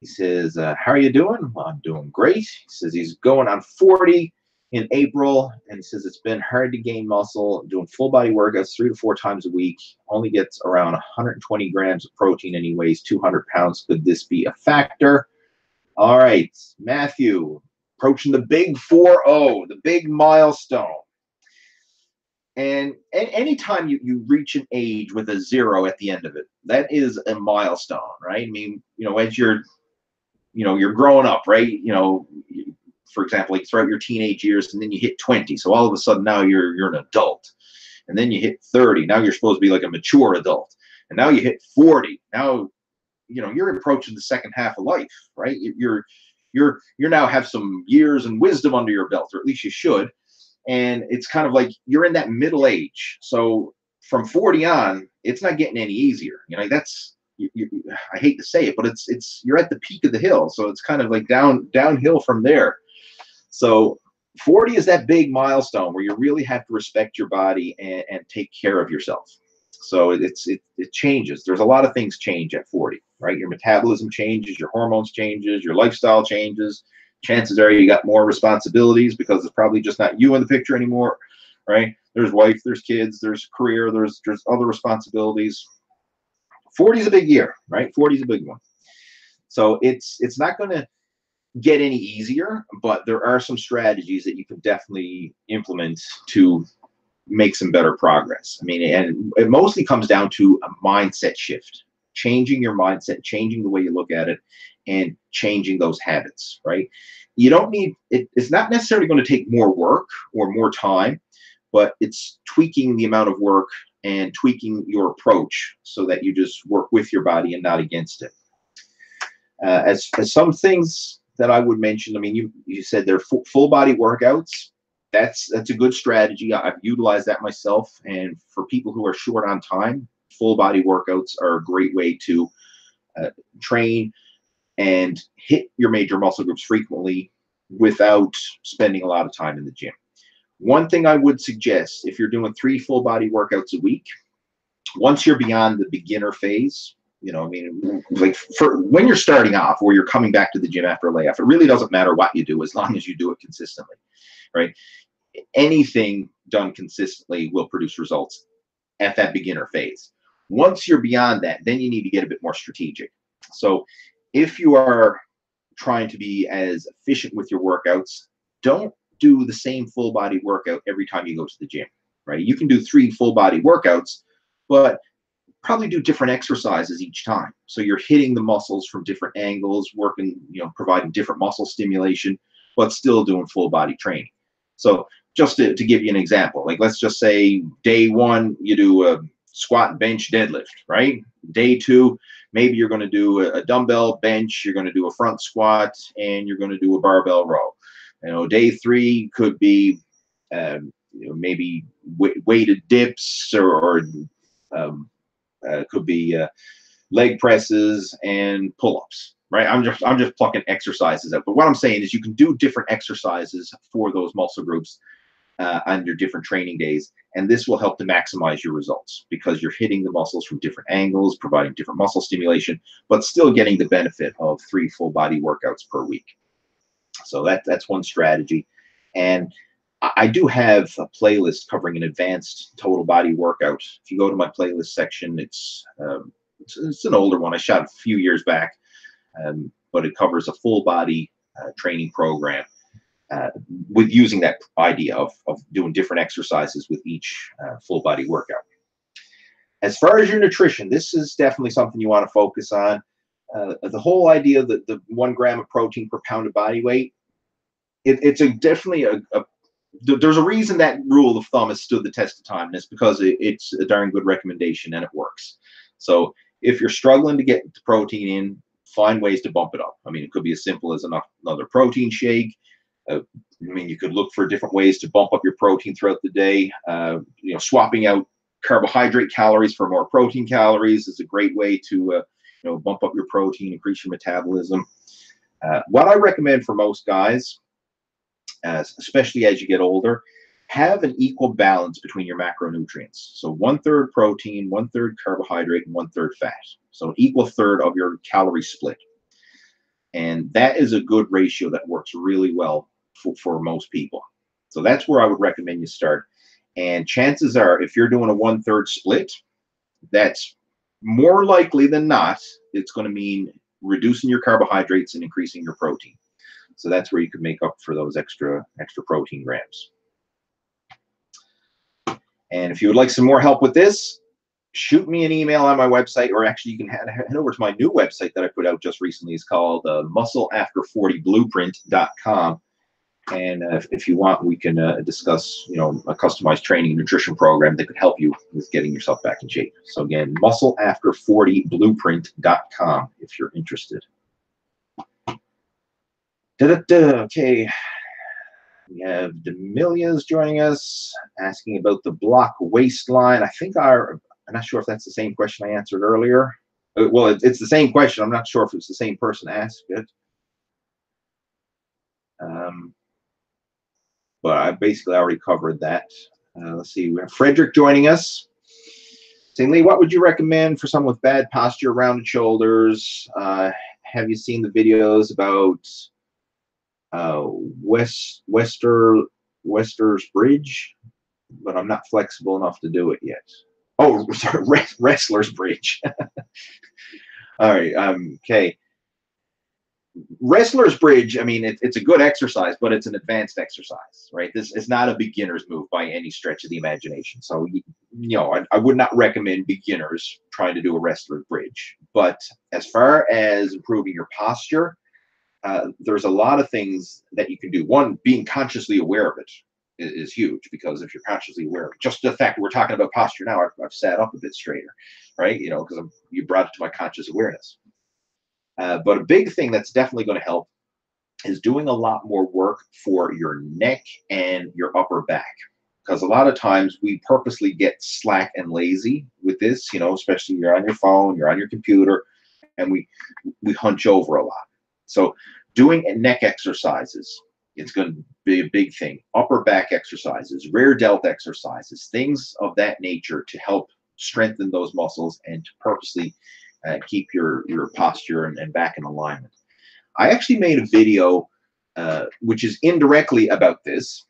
A: He says, how are you doing? Well, I'm doing great. He says he's going on 40 in April, and he says it's been hard to gain muscle, doing full body workouts 3 to 4 times a week, only gets around 120 grams of protein and he weighs 200 pounds. Could this be a factor? All right, Matthew, approaching the big 4-0, the big milestone. And anytime you reach an age with a 0 at the end of it, that is a milestone, right? I mean, as you're growing up, right? For example, like throughout your teenage years, and then you hit 20. So all of a sudden now you're an adult. And then you hit 30. Now you're supposed to be like a mature adult. And now you hit 40. Now, you're approaching the second half of life, right? You're now have some years and wisdom under your belt, or at least you should. And it's kind of like you're in that middle age. So from 40 on, it's not getting any easier. That's, I hate to say it, but it's you're at the peak of the hill. So it's kind of like downhill from there. So 40 is that big milestone where you really have to respect your body and take care of yourself. So it changes. There's a lot of things change at 40, right? Your metabolism changes, your hormones changes, your lifestyle changes. Chances are you got more responsibilities because it's probably just not you in the picture anymore, right? There's wife, there's kids, there's career, there's other responsibilities. 40 is a big year, right? 40 is a big one. So it's not going to get any easier, but there are some strategies that you can definitely implement to make some better progress. I mean, and it mostly comes down to a mindset shift, changing your mindset, changing the way you look at it, and changing those habits, right? You don't need it. It's not necessarily going to take more work or more time, but it's tweaking the amount of work and tweaking your approach so that you just work with your body and not against it. As some things that I would mention, I mean, you said they're full body workouts. That's a good strategy. I've utilized that myself. And for people who are short on time, full body workouts are a great way to train and hit your major muscle groups frequently without spending a lot of time in the gym. One thing I would suggest, if you're doing 3 full body workouts a week, once you're beyond the beginner phase, I mean, like for when you're starting off or you're coming back to the gym after a layoff, it really doesn't matter what you do as long as you do it consistently, right? Anything done consistently will produce results at that beginner phase. Once you're beyond that, then you need to get a bit more strategic. So if you are trying to be as efficient with your workouts, don't do the same full body workout every time you go to the gym, right? You can do 3 full body workouts, but probably do different exercises each time. So you're hitting the muscles from different angles, working, providing different muscle stimulation, but still doing full body training. So just to give you an example, like let's just say day 1, you do a squat, bench, deadlift, right? Day 2, maybe you're going to do a dumbbell bench, you're going to do a front squat, and you're going to do a barbell row. Day 3 could be maybe weighted dips, or could be leg presses, and pull-ups, right? I'm just plucking exercises out. But what I'm saying is you can do different exercises for those muscle groups on your different training days, and this will help to maximize your results because you're hitting the muscles from different angles, providing different muscle stimulation, but still getting the benefit of 3 full body workouts per week. So that's one strategy. And I do have a playlist covering an advanced total body workout. If you go to my playlist section, it's an older one. I shot a few years back, but it covers a full body training program with using that idea of doing different exercises with each full body workout. As far as your nutrition, this is definitely something you want to focus on. The whole idea that the 1 gram of protein per pound of body weight, it's definitely there's a reason that rule of thumb has stood the test of time, and it's because it's a darn good recommendation and it works. So if you're struggling to get the protein in, find ways to bump it up. I mean, it could be as simple as another protein shake. I mean, you could look for different ways to bump up your protein throughout the day. Swapping out carbohydrate calories for more protein calories is a great way to bump up your protein, increase your metabolism. What I recommend for most guys, especially as you get older, have an equal balance between your macronutrients. So 1/3 protein, 1/3 carbohydrate, and 1/3 fat. So an equal third of your calorie split. And that is a good ratio that works really well for most people. So that's where I would recommend you start. And chances are, if you're doing a 1/3 split, that's more likely than not, it's going to mean reducing your carbohydrates and increasing your protein. So that's where you could make up for those extra protein grams. And if you would like some more help with this, shoot me an email on my website, or actually you can head over to my new website that I put out just recently. It's called muscleafter40blueprint.com. And if you want, we can discuss, a customized training and nutrition program that could help you with getting yourself back in shape. So again, muscleafter40blueprint.com if you're interested. Okay. We have Demilia's joining us, asking about the block waistline. I'm not sure if that's the same question I answered earlier. Well, it's the same question. I'm not sure if it's the same person asked it. But I basically already covered that. Let's see. We have Frederick joining us. Saying, Lee, what would you recommend for someone with bad posture, rounded shoulders? Have you seen the videos about Wester's Bridge? But I'm not flexible enough to do it yet. Oh, sorry, Wrestler's Bridge. All right. Okay. Wrestler's Bridge, I mean, it's a good exercise, but it's an advanced exercise, right? This is not a beginner's move by any stretch of the imagination. So, I would not recommend beginners trying to do a Wrestler's Bridge. But as far as improving your posture, there's a lot of things that you can do. One, being consciously aware of it is huge, because if you're consciously aware of it, just the fact that we're talking about posture now, I've sat up a bit straighter, right? Because you brought it to my conscious awareness. But a big thing that's definitely going to help is doing a lot more work for your neck and your upper back. Because a lot of times we purposely get slack and lazy with this, especially you're on your phone, you're on your computer, and we hunch over a lot. So doing neck exercises, it's going to be a big thing. Upper back exercises, rear delt exercises, things of that nature to help strengthen those muscles and to purposely keep your posture and back in alignment. I actually made a video which is indirectly about this,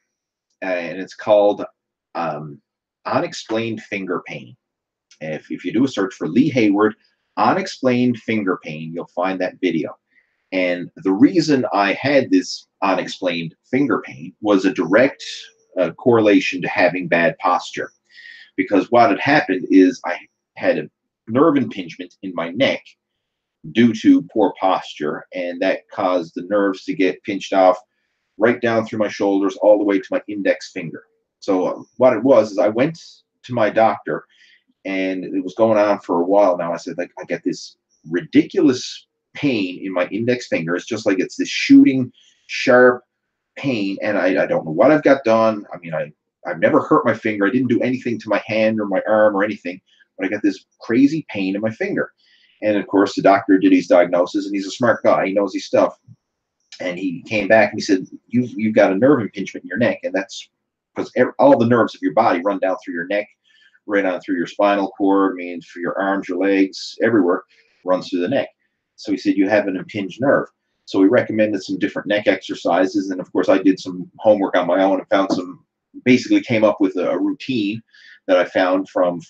A: and it's called Unexplained Finger Pain. If you do a search for Lee Hayward, Unexplained Finger Pain, you'll find that video. And the reason I had this unexplained finger pain was a direct correlation to having bad posture. Because what had happened is I had a nerve impingement in my neck due to poor posture, and that caused the nerves to get pinched off right down through my shoulders all the way to my index finger. So what it was is I went to my doctor, and it was going on for a while now. I said, I get this ridiculous pain in my index finger. It's just like it's this shooting sharp pain, and I don't know what I've got done. I mean, I've never hurt my finger. I didn't do anything to my hand or my arm or anything, but I got this crazy pain in my finger. And of course, the doctor did his diagnosis, and he's a smart guy. He knows his stuff. And he came back and he said, you've got a nerve impingement in your neck, and that's because all the nerves of your body run down through your neck, right on through your spinal cord, means for your arms, your legs, everywhere, runs through the neck. So he said, you have an impinged nerve. So he recommended some different neck exercises. And of course, I did some homework on my own and found basically came up with a routine that I found from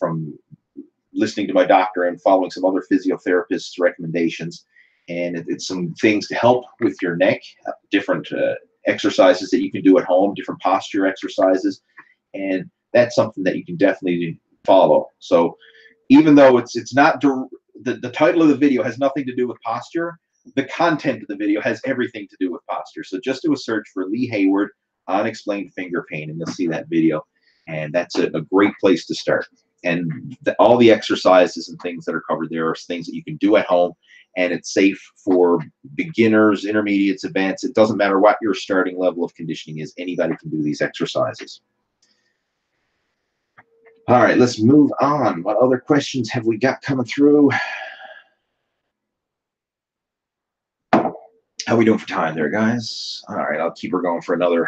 A: listening to my doctor and following some other physiotherapists' recommendations. And it's some things to help with your neck, different exercises that you can do at home, different posture exercises. And that's something that you can definitely follow. So even though it's not the title of the video has nothing to do with posture, the content of the video has everything to do with posture. So just do a search for Lee Hayward unexplained finger pain, and you'll see that video. And that's a great place to start. And all the exercises and things that are covered there are things that you can do at home, and it's safe for beginners, intermediates, advanced. It doesn't matter what your starting level of conditioning is. Anybody can do these exercises. All right, let's move on. What other questions have we got coming through? How we doing for time there, guys? All right, I'll keep her going for another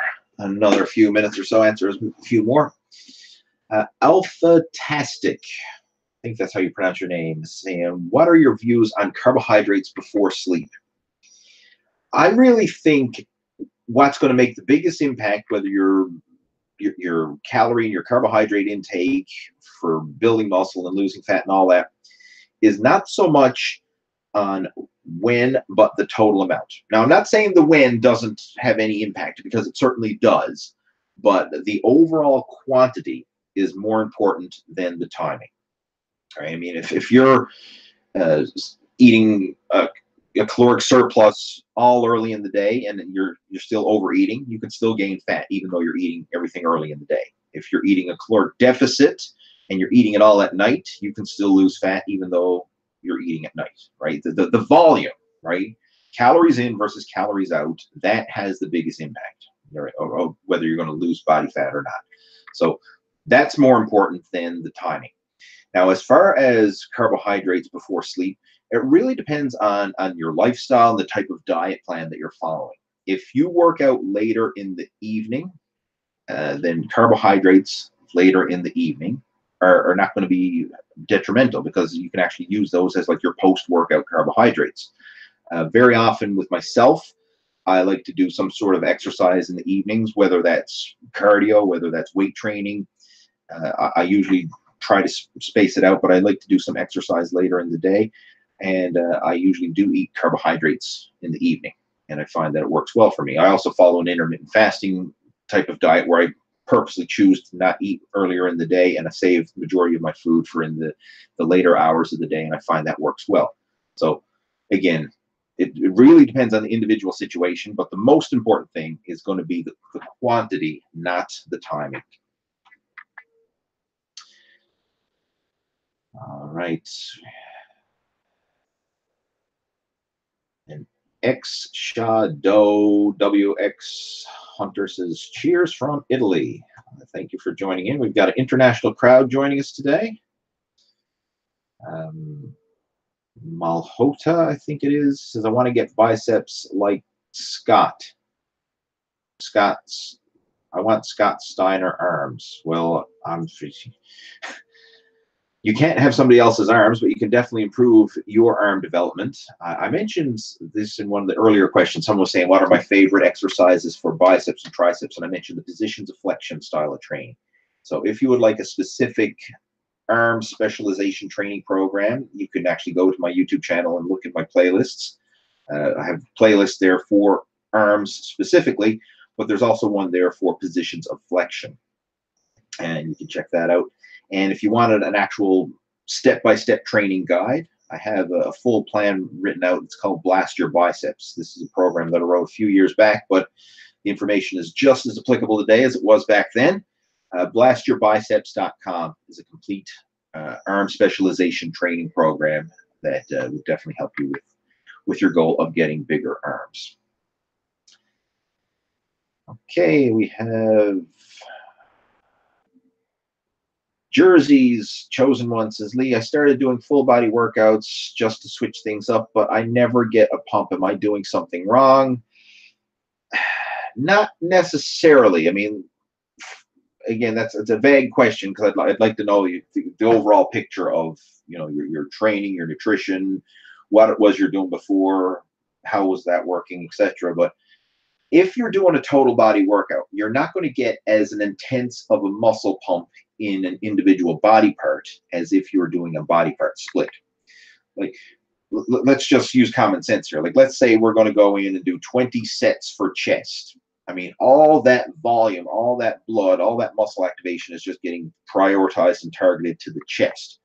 A: few minutes or so, answer a few more. Alpha-tastic, I think that's how you pronounce your name, saying, what are your views on carbohydrates before sleep? I really think what's going to make the biggest impact, whether your calorie and your carbohydrate intake for building muscle and losing fat and all that, is not so much on when, but the total amount. Now, I'm not saying the when doesn't have any impact, because it certainly does, but the overall quantity is more important than the timing. Right? I mean, if you're eating a caloric surplus all early in the day and you're still overeating, you can still gain fat even though you're eating everything early in the day. If you're eating a caloric deficit and you're eating it all at night, you can still lose fat even though you're eating at night, right? The volume, right? Calories in versus calories out, that has the biggest impact, right? Or whether you're going to lose body fat or not. So that's more important than the timing. Now, as far as carbohydrates before sleep, it really depends on your lifestyle and the type of diet plan that you're following. If you work out later in the evening, then carbohydrates later in the evening are not going to be detrimental, because you can actually use those as like your post-workout carbohydrates. Very often with myself, I like to do some sort of exercise in the evenings, whether that's cardio, whether that's weight training. I usually try to space it out, but I like to do some exercise later in the day. And I usually do eat carbohydrates in the evening, and I find that it works well for me. I also follow an intermittent fasting type of diet where I purposely choose to not eat earlier in the day, and I save the majority of my food for in the later hours of the day, and I find that works well. So again, it really depends on the individual situation, but the most important thing is going to be the quantity, not the timing. All right. And X Shadow WX Hunter says, cheers from Italy. Thank you for joining in. We've got an international crowd joining us today. Malhota, I think it is, says, I want to get biceps like Scott. I want Scott Steiner arms. Well, you can't have somebody else's arms, but you can definitely improve your arm development. I mentioned this in one of the earlier questions. Someone was saying, what are my favorite exercises for biceps and triceps? And I mentioned the positions of flexion style of training. So if you would like a specific arm specialization training program, you can actually go to my YouTube channel and look at my playlists. I have playlists there for arms specifically, but there's also one there for positions of flexion. And you can check that out. And if you wanted an actual step-by-step training guide, I have a full plan written out. It's called Blast Your Biceps. This is a program that I wrote a few years back, but the information is just as applicable today as it was back then. BlastYourBiceps.com is a complete arm specialization training program that would definitely help you with your goal of getting bigger arms. Okay, we have Jersey's chosen one says, Lee, I started doing full body workouts just to switch things up, but I never get a pump. Am I doing something wrong? Not necessarily. I mean, again, it's a vague question because I'd like to know the overall picture of, you know, your training, your nutrition, what it was you're doing before, how was that working, etc. But if you're doing a total body workout, you're not going to get as an intense of a muscle pump in an individual body part as if you're doing a body part split. Like, let's just use common sense here. Like, let's say we're going to go in and do 20 sets for chest. I mean, all that volume, all that blood, all that muscle activation is just getting prioritized and targeted to the chest.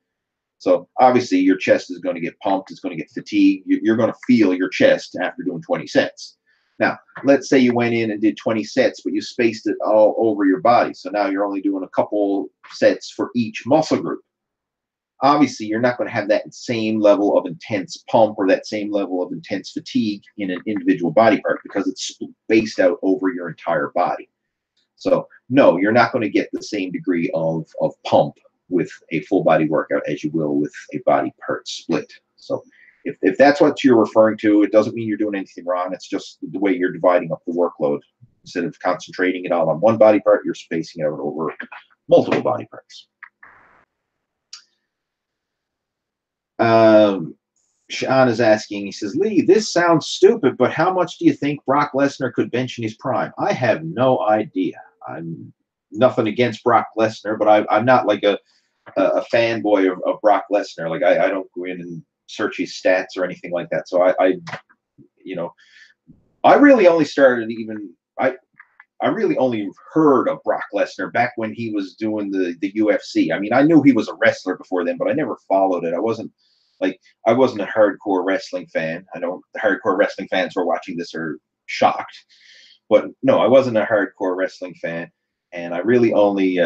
A: So obviously your chest is going to get pumped. It's going to get fatigued. You're going to feel your chest after doing 20 sets. Now, let's say you went in and did 20 sets, but you spaced it all over your body. So now you're only doing a couple sets for each muscle group. Obviously, you're not going to have that same level of intense pump or that same level of intense fatigue in an individual body part because it's spaced out over your entire body. So no, you're not going to get the same degree of pump with a full body workout as you will with a body part split. So if that's what you're referring to, it doesn't mean you're doing anything wrong. It's just the way you're dividing up the workload. Instead of concentrating it all on one body part, you're spacing it out over multiple body parts. Sean is asking, he says, Lee, this sounds stupid, but how much do you think Brock Lesnar could bench in his prime? I have no idea. I'm nothing against Brock Lesnar, but I'm not like a fanboy of Brock Lesnar. Like I don't go in and search his stats or anything like that. So you know, I really only started I really only heard of Brock Lesnar back when he was doing the UFC. I mean, I knew he was a wrestler before then, but I never followed it. I wasn't a hardcore wrestling fan. I know the hardcore wrestling fans who are watching this are shocked, but no, I wasn't a hardcore wrestling fan, and I really only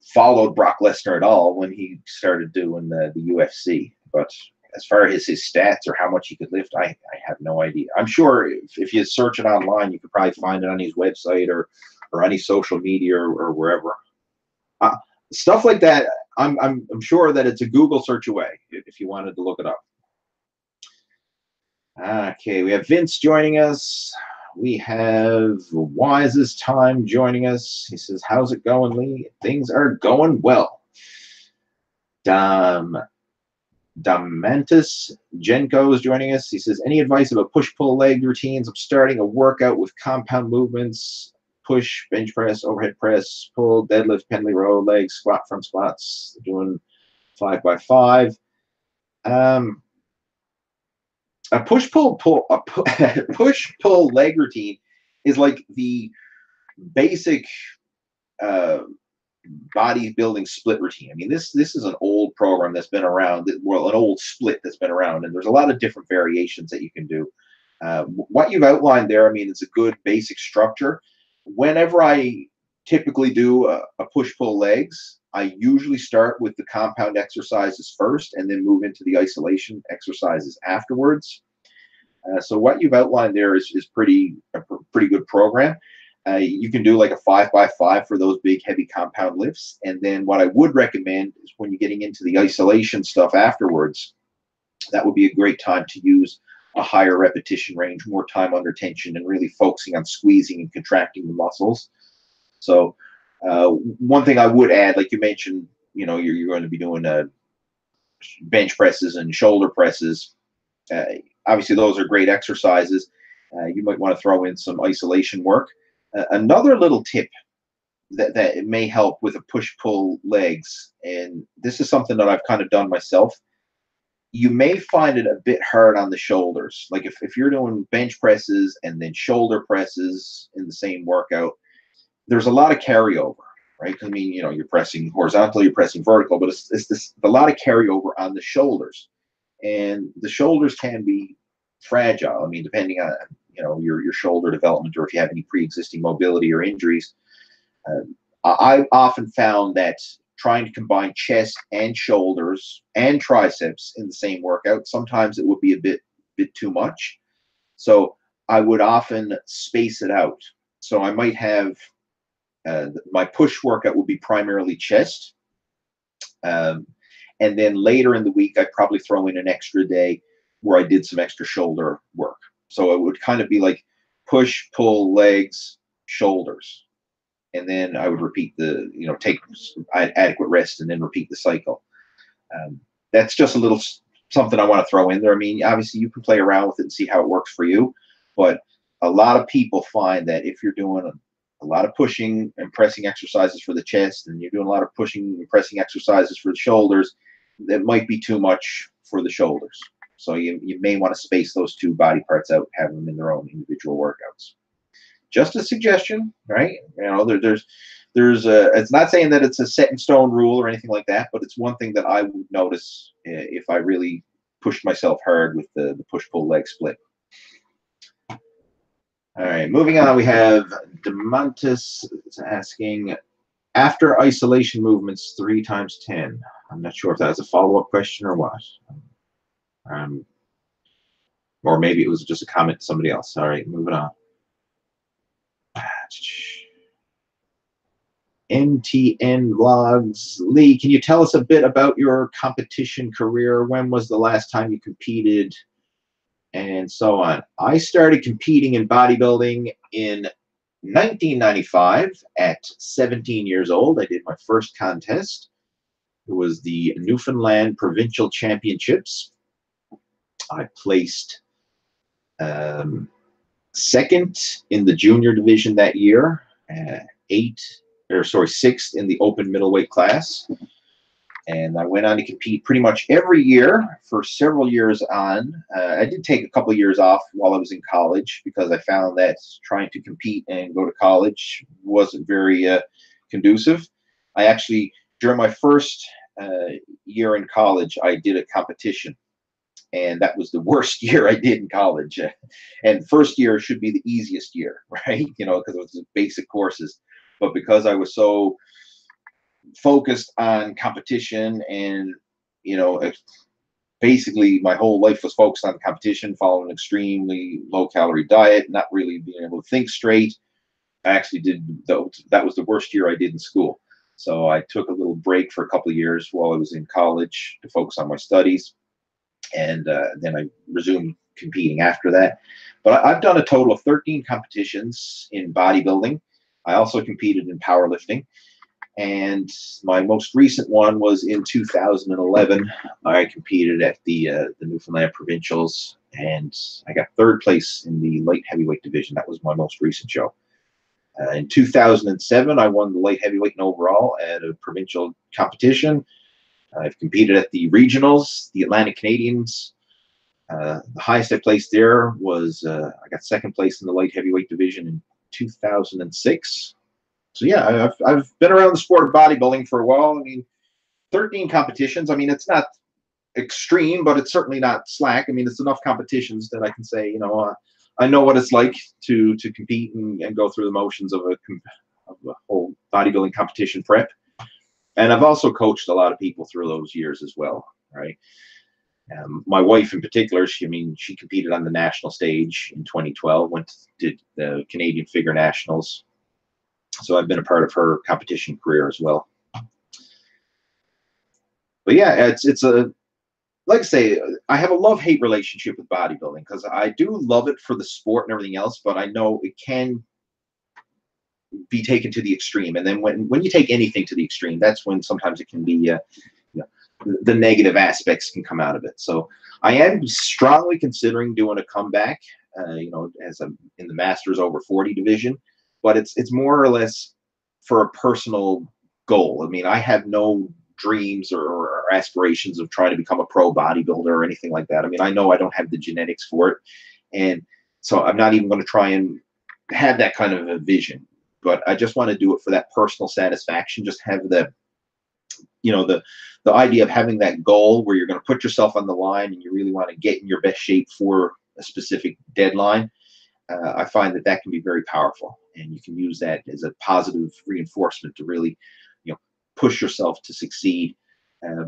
A: followed Brock Lesnar at all when he started doing the UFC. But as far as his stats or how much he could lift, I have no idea. I'm sure if you search it online, you could probably find it on his website or any social media or wherever. Stuff like that, I'm sure that it's a Google search away if you wanted to look it up. Okay, we have Vince joining us. We have Wise's Time joining us. He says, how's it going, Lee? Things are going well. Damantis Jenko is joining us. He says, any advice about push-pull leg routines? I'm starting a workout with compound movements, push, bench press, overhead press, pull, deadlift, pendlay row, legs, squat, front squats, doing 5x5. A push-pull leg routine is like the basic bodybuilding split routine. I mean, this is an old program that's been around, well, an old split that's been around, and there's a lot of different variations that you can do. What you've outlined there, I mean, it's a good basic structure. Whenever I typically do a push-pull legs, I usually start with the compound exercises first and then move into the isolation exercises afterwards. So what you've outlined there is a pretty good program. You can do like a 5x5 for those big, heavy compound lifts. And then what I would recommend is when you're getting into the isolation stuff afterwards, that would be a great time to use a higher repetition range, more time under tension, and really focusing on squeezing and contracting the muscles. So one thing I would add, like you mentioned, you know, you're going to be doing bench presses and shoulder presses. Obviously, those are great exercises. You might want to throw in some isolation work. Another little tip that may help with a push-pull legs, and this is something that I've kind of done myself, you may find it a bit hard on the shoulders. Like if you're doing bench presses and then shoulder presses in the same workout, there's a lot of carryover, right? I mean, you know, you're pressing horizontal, you're pressing vertical, but it's a lot of carryover on the shoulders. And the shoulders can be fragile. I mean, depending on, you know, your shoulder development or if you have any pre-existing mobility or injuries. I've often found that trying to combine chest and shoulders and triceps in the same workout, sometimes it would be a bit too much. So I would often space it out. So I might have my push workout would be primarily chest, And then later in the week, I'd probably throw in an extra day where I did some extra shoulder work. So it would kind of be like push, pull, legs, shoulders. And then I would repeat take adequate rest and then repeat the cycle. That's just a little something I want to throw in there. I mean, obviously you can play around with it and see how it works for you, but a lot of people find that if you're doing a lot of pushing and pressing exercises for the chest, and you're doing a lot of pushing and pressing exercises for the shoulders, that might be too much for the shoulders. So you may want to space those two body parts out, have them in their own individual workouts. Just a suggestion, right? It's not saying that it's a set in stone rule or anything like that, but it's one thing that I would notice if I really pushed myself hard with the push-pull leg split. All right, moving on, we have Demontis asking, after isolation movements 3 times 10. I'm not sure if that was a follow-up question or what. Or maybe it was just a comment to somebody else. All right, moving on. NTN Vlogs. Lee, can you tell us a bit about your competition career? When was the last time you competed? And so on. I started competing in bodybuilding in 1995 at 17 years old. I did my first contest. It was the Newfoundland Provincial Championships. I placed second in the junior division that year, sixth in the open middleweight class. And I went on to compete pretty much every year for several years on. I did take a couple of years off while I was in college because I found that trying to compete and go to college wasn't very conducive. I actually, during my first year in college, I did a competition. And that was the worst year I did in college. And first year should be the easiest year, right? Because it was basic courses. But because I was so focused on competition and, basically my whole life was focused on competition, following an extremely low-calorie diet, not really being able to think straight. I actually that was the worst year I did in school. So I took a little break for a couple of years while I was in college to focus on my studies. And then I resumed competing after that. But I've done a total of 13 competitions in bodybuilding. I also competed in powerlifting. And my most recent one was in 2011. I competed at the Newfoundland Provincials, and I got third place in the light heavyweight division. That was my most recent show. In 2007, I won the light heavyweight and overall at a provincial competition. I've competed at the regionals, the Atlantic Canadians. The highest I placed there was I got second place in the light heavyweight division in 2006. So yeah, I've been around the sport of bodybuilding for a while. I mean, 13 competitions. I mean, it's not extreme, but it's certainly not slack. I mean, it's enough competitions that I can say, I know what it's like to compete and go through the motions of a whole bodybuilding competition prep. And I've also coached a lot of people through those years as well, right? My wife in particular, she competed on the national stage in 2012, did the Canadian Figure Nationals. So I've been a part of her competition career as well. But yeah, it's like I say, I have a love-hate relationship with bodybuilding because I do love it for the sport and everything else, but I know it can be taken to the extreme. And then when you take anything to the extreme, that's when sometimes it can be, the negative aspects can come out of it. So I am strongly considering doing a comeback, as I'm in the Masters over 40 division, but it's more or less for a personal goal. I mean, I have no dreams or aspirations of trying to become a pro bodybuilder or anything like that. I mean, I know I don't have the genetics for it. And so I'm not even going to try and have that kind of a vision, but I just want to do it for that personal satisfaction. Just have the idea of having that goal where you're going to put yourself on the line and you really want to get in your best shape for a specific deadline. I find that can be very powerful, and you can use that as a positive reinforcement to really, push yourself to succeed.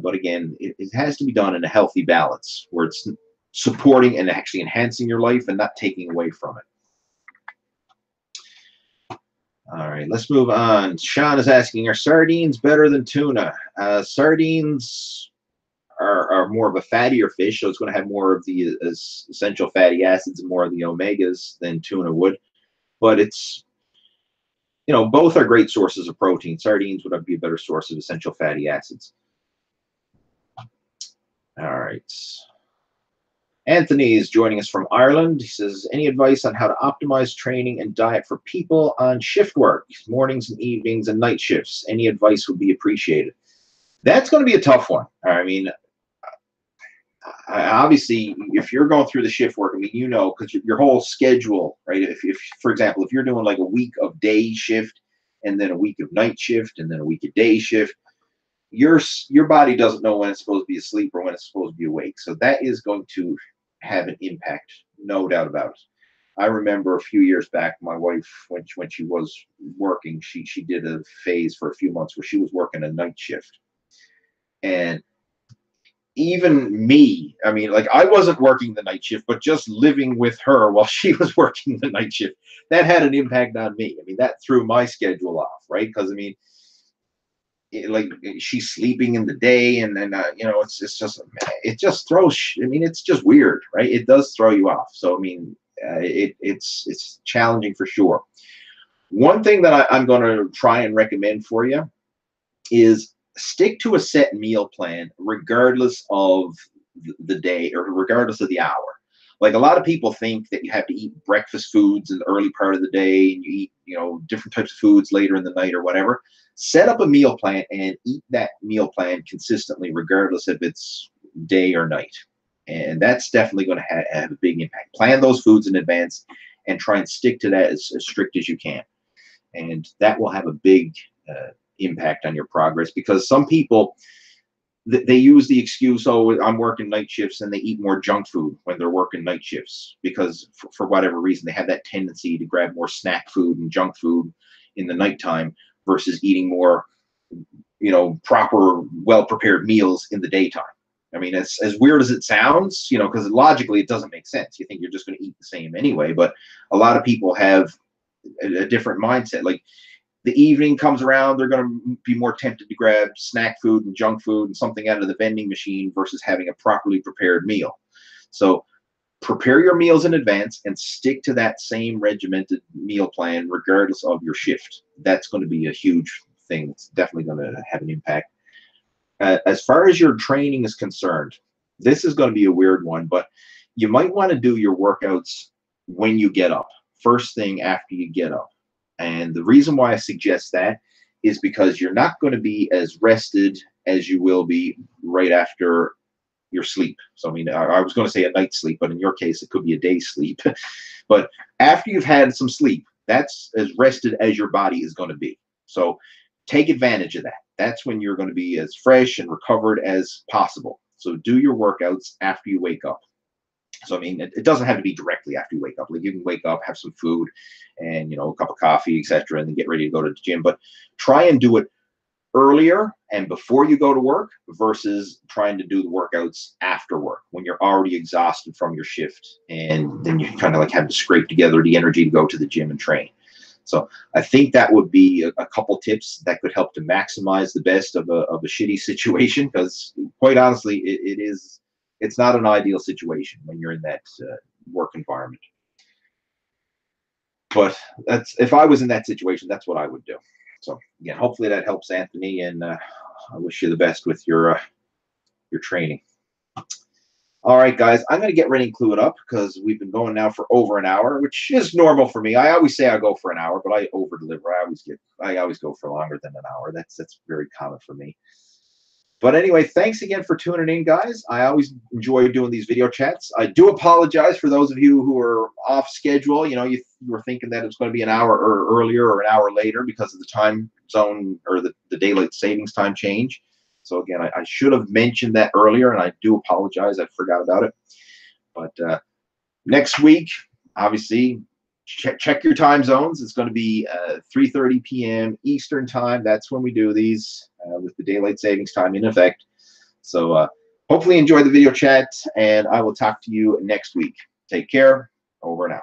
A: But again, it has to be done in a healthy balance where it's supporting and actually enhancing your life and not taking away from it. All right, let's move on. Sean is asking, are sardines better than tuna? Sardines are more of a fattier fish, so it's going to have more of the essential fatty acids and more of the omegas than tuna would. But it's, both are great sources of protein. Sardines would be a better source of essential fatty acids. All right. Anthony is joining us from Ireland. He says, any advice on how to optimize training and diet for people on shift work, mornings and evenings and night shifts? Any advice would be appreciated. That's going to be a tough one. I mean, obviously, if you're going through the shift work, I mean, because your whole schedule, right? If, for example, if you're doing like a week of day shift and then a week of night shift and then a week of day shift, your body doesn't know when it's supposed to be asleep or when it's supposed to be awake. So that is going to have an impact, no doubt about it. I remember a few years back, my wife, when she was working, she did a phase for a few months where she was working a night shift. And even me, I mean, like, I wasn't working the night shift, but just living with her while she was working the night shift, that had an impact on me. I mean, that threw my schedule off, right? Because, I mean, like, she's sleeping in the day, and then it just throws. I mean, it's just weird, right? It does throw you off. So I mean, it's challenging for sure. One thing that I'm going to try and recommend for you is stick to a set meal plan, regardless of the day or regardless of the hour. Like, a lot of people think that you have to eat breakfast foods in the early part of the day and you eat, different types of foods later in the night or whatever. Set up a meal plan and eat that meal plan consistently, regardless if it's day or night. And that's definitely going to have a big impact. Plan those foods in advance and try and stick to that as strict as you can. And that will have a big impact on your progress, because some people, they use the excuse, oh, I'm working night shifts, and they eat more junk food when they're working night shifts because for whatever reason, they have that tendency to grab more snack food and junk food in the nighttime versus eating more, proper, well-prepared meals in the daytime. I mean, as weird as it sounds, because logically it doesn't make sense. You think you're just going to eat the same anyway, but a lot of people have a different mindset. Like, the evening comes around, they're going to be more tempted to grab snack food and junk food and something out of the vending machine versus having a properly prepared meal. So prepare your meals in advance and stick to that same regimented meal plan regardless of your shift. That's going to be a huge thing. It's definitely going to have an impact. As far as your training is concerned, this is going to be a weird one, but you might want to do your workouts when you get up, first thing after you get up. And the reason why I suggest that is because you're not going to be as rested as you will be right after your sleep. So, I mean, I was going to say a night's sleep, but in your case, it could be a day's sleep. But after you've had some sleep, that's as rested as your body is going to be. So take advantage of that. That's when you're going to be as fresh and recovered as possible. So do your workouts after you wake up. So, I mean, it doesn't have to be directly after you wake up. Like, you can wake up, have some food and, a cup of coffee, etc., and then get ready to go to the gym. But try and do it earlier and before you go to work versus trying to do the workouts after work when you're already exhausted from your shift. And then you kind of like have to scrape together the energy to go to the gym and train. So I think that would be a couple tips that could help to maximize the best of a shitty situation, because quite honestly, it's not an ideal situation when you're in that work environment. But if I was in that situation, that's what I would do. So again, hopefully that helps, Anthony, and I wish you the best with your training. All right, guys, I'm going to get ready and clue it up because we've been going now for over an hour, which is normal for me. I always say I go for an hour, but I over deliver. I always go for longer than an hour. That's very common for me. But anyway, thanks again for tuning in, guys. I always enjoy doing these video chats. I do apologize for those of you who are off schedule. You were thinking that it was going to be an hour earlier or an hour later because of the time zone or the daylight savings time change. So again, I should have mentioned that earlier, and I do apologize. I forgot about it. But next week, obviously, check your time zones. It's going to be 3:30 p.m. Eastern time. That's when we do these with the daylight savings time in effect. So hopefully enjoy the video chat, and I will talk to you next week. Take care. Over and out.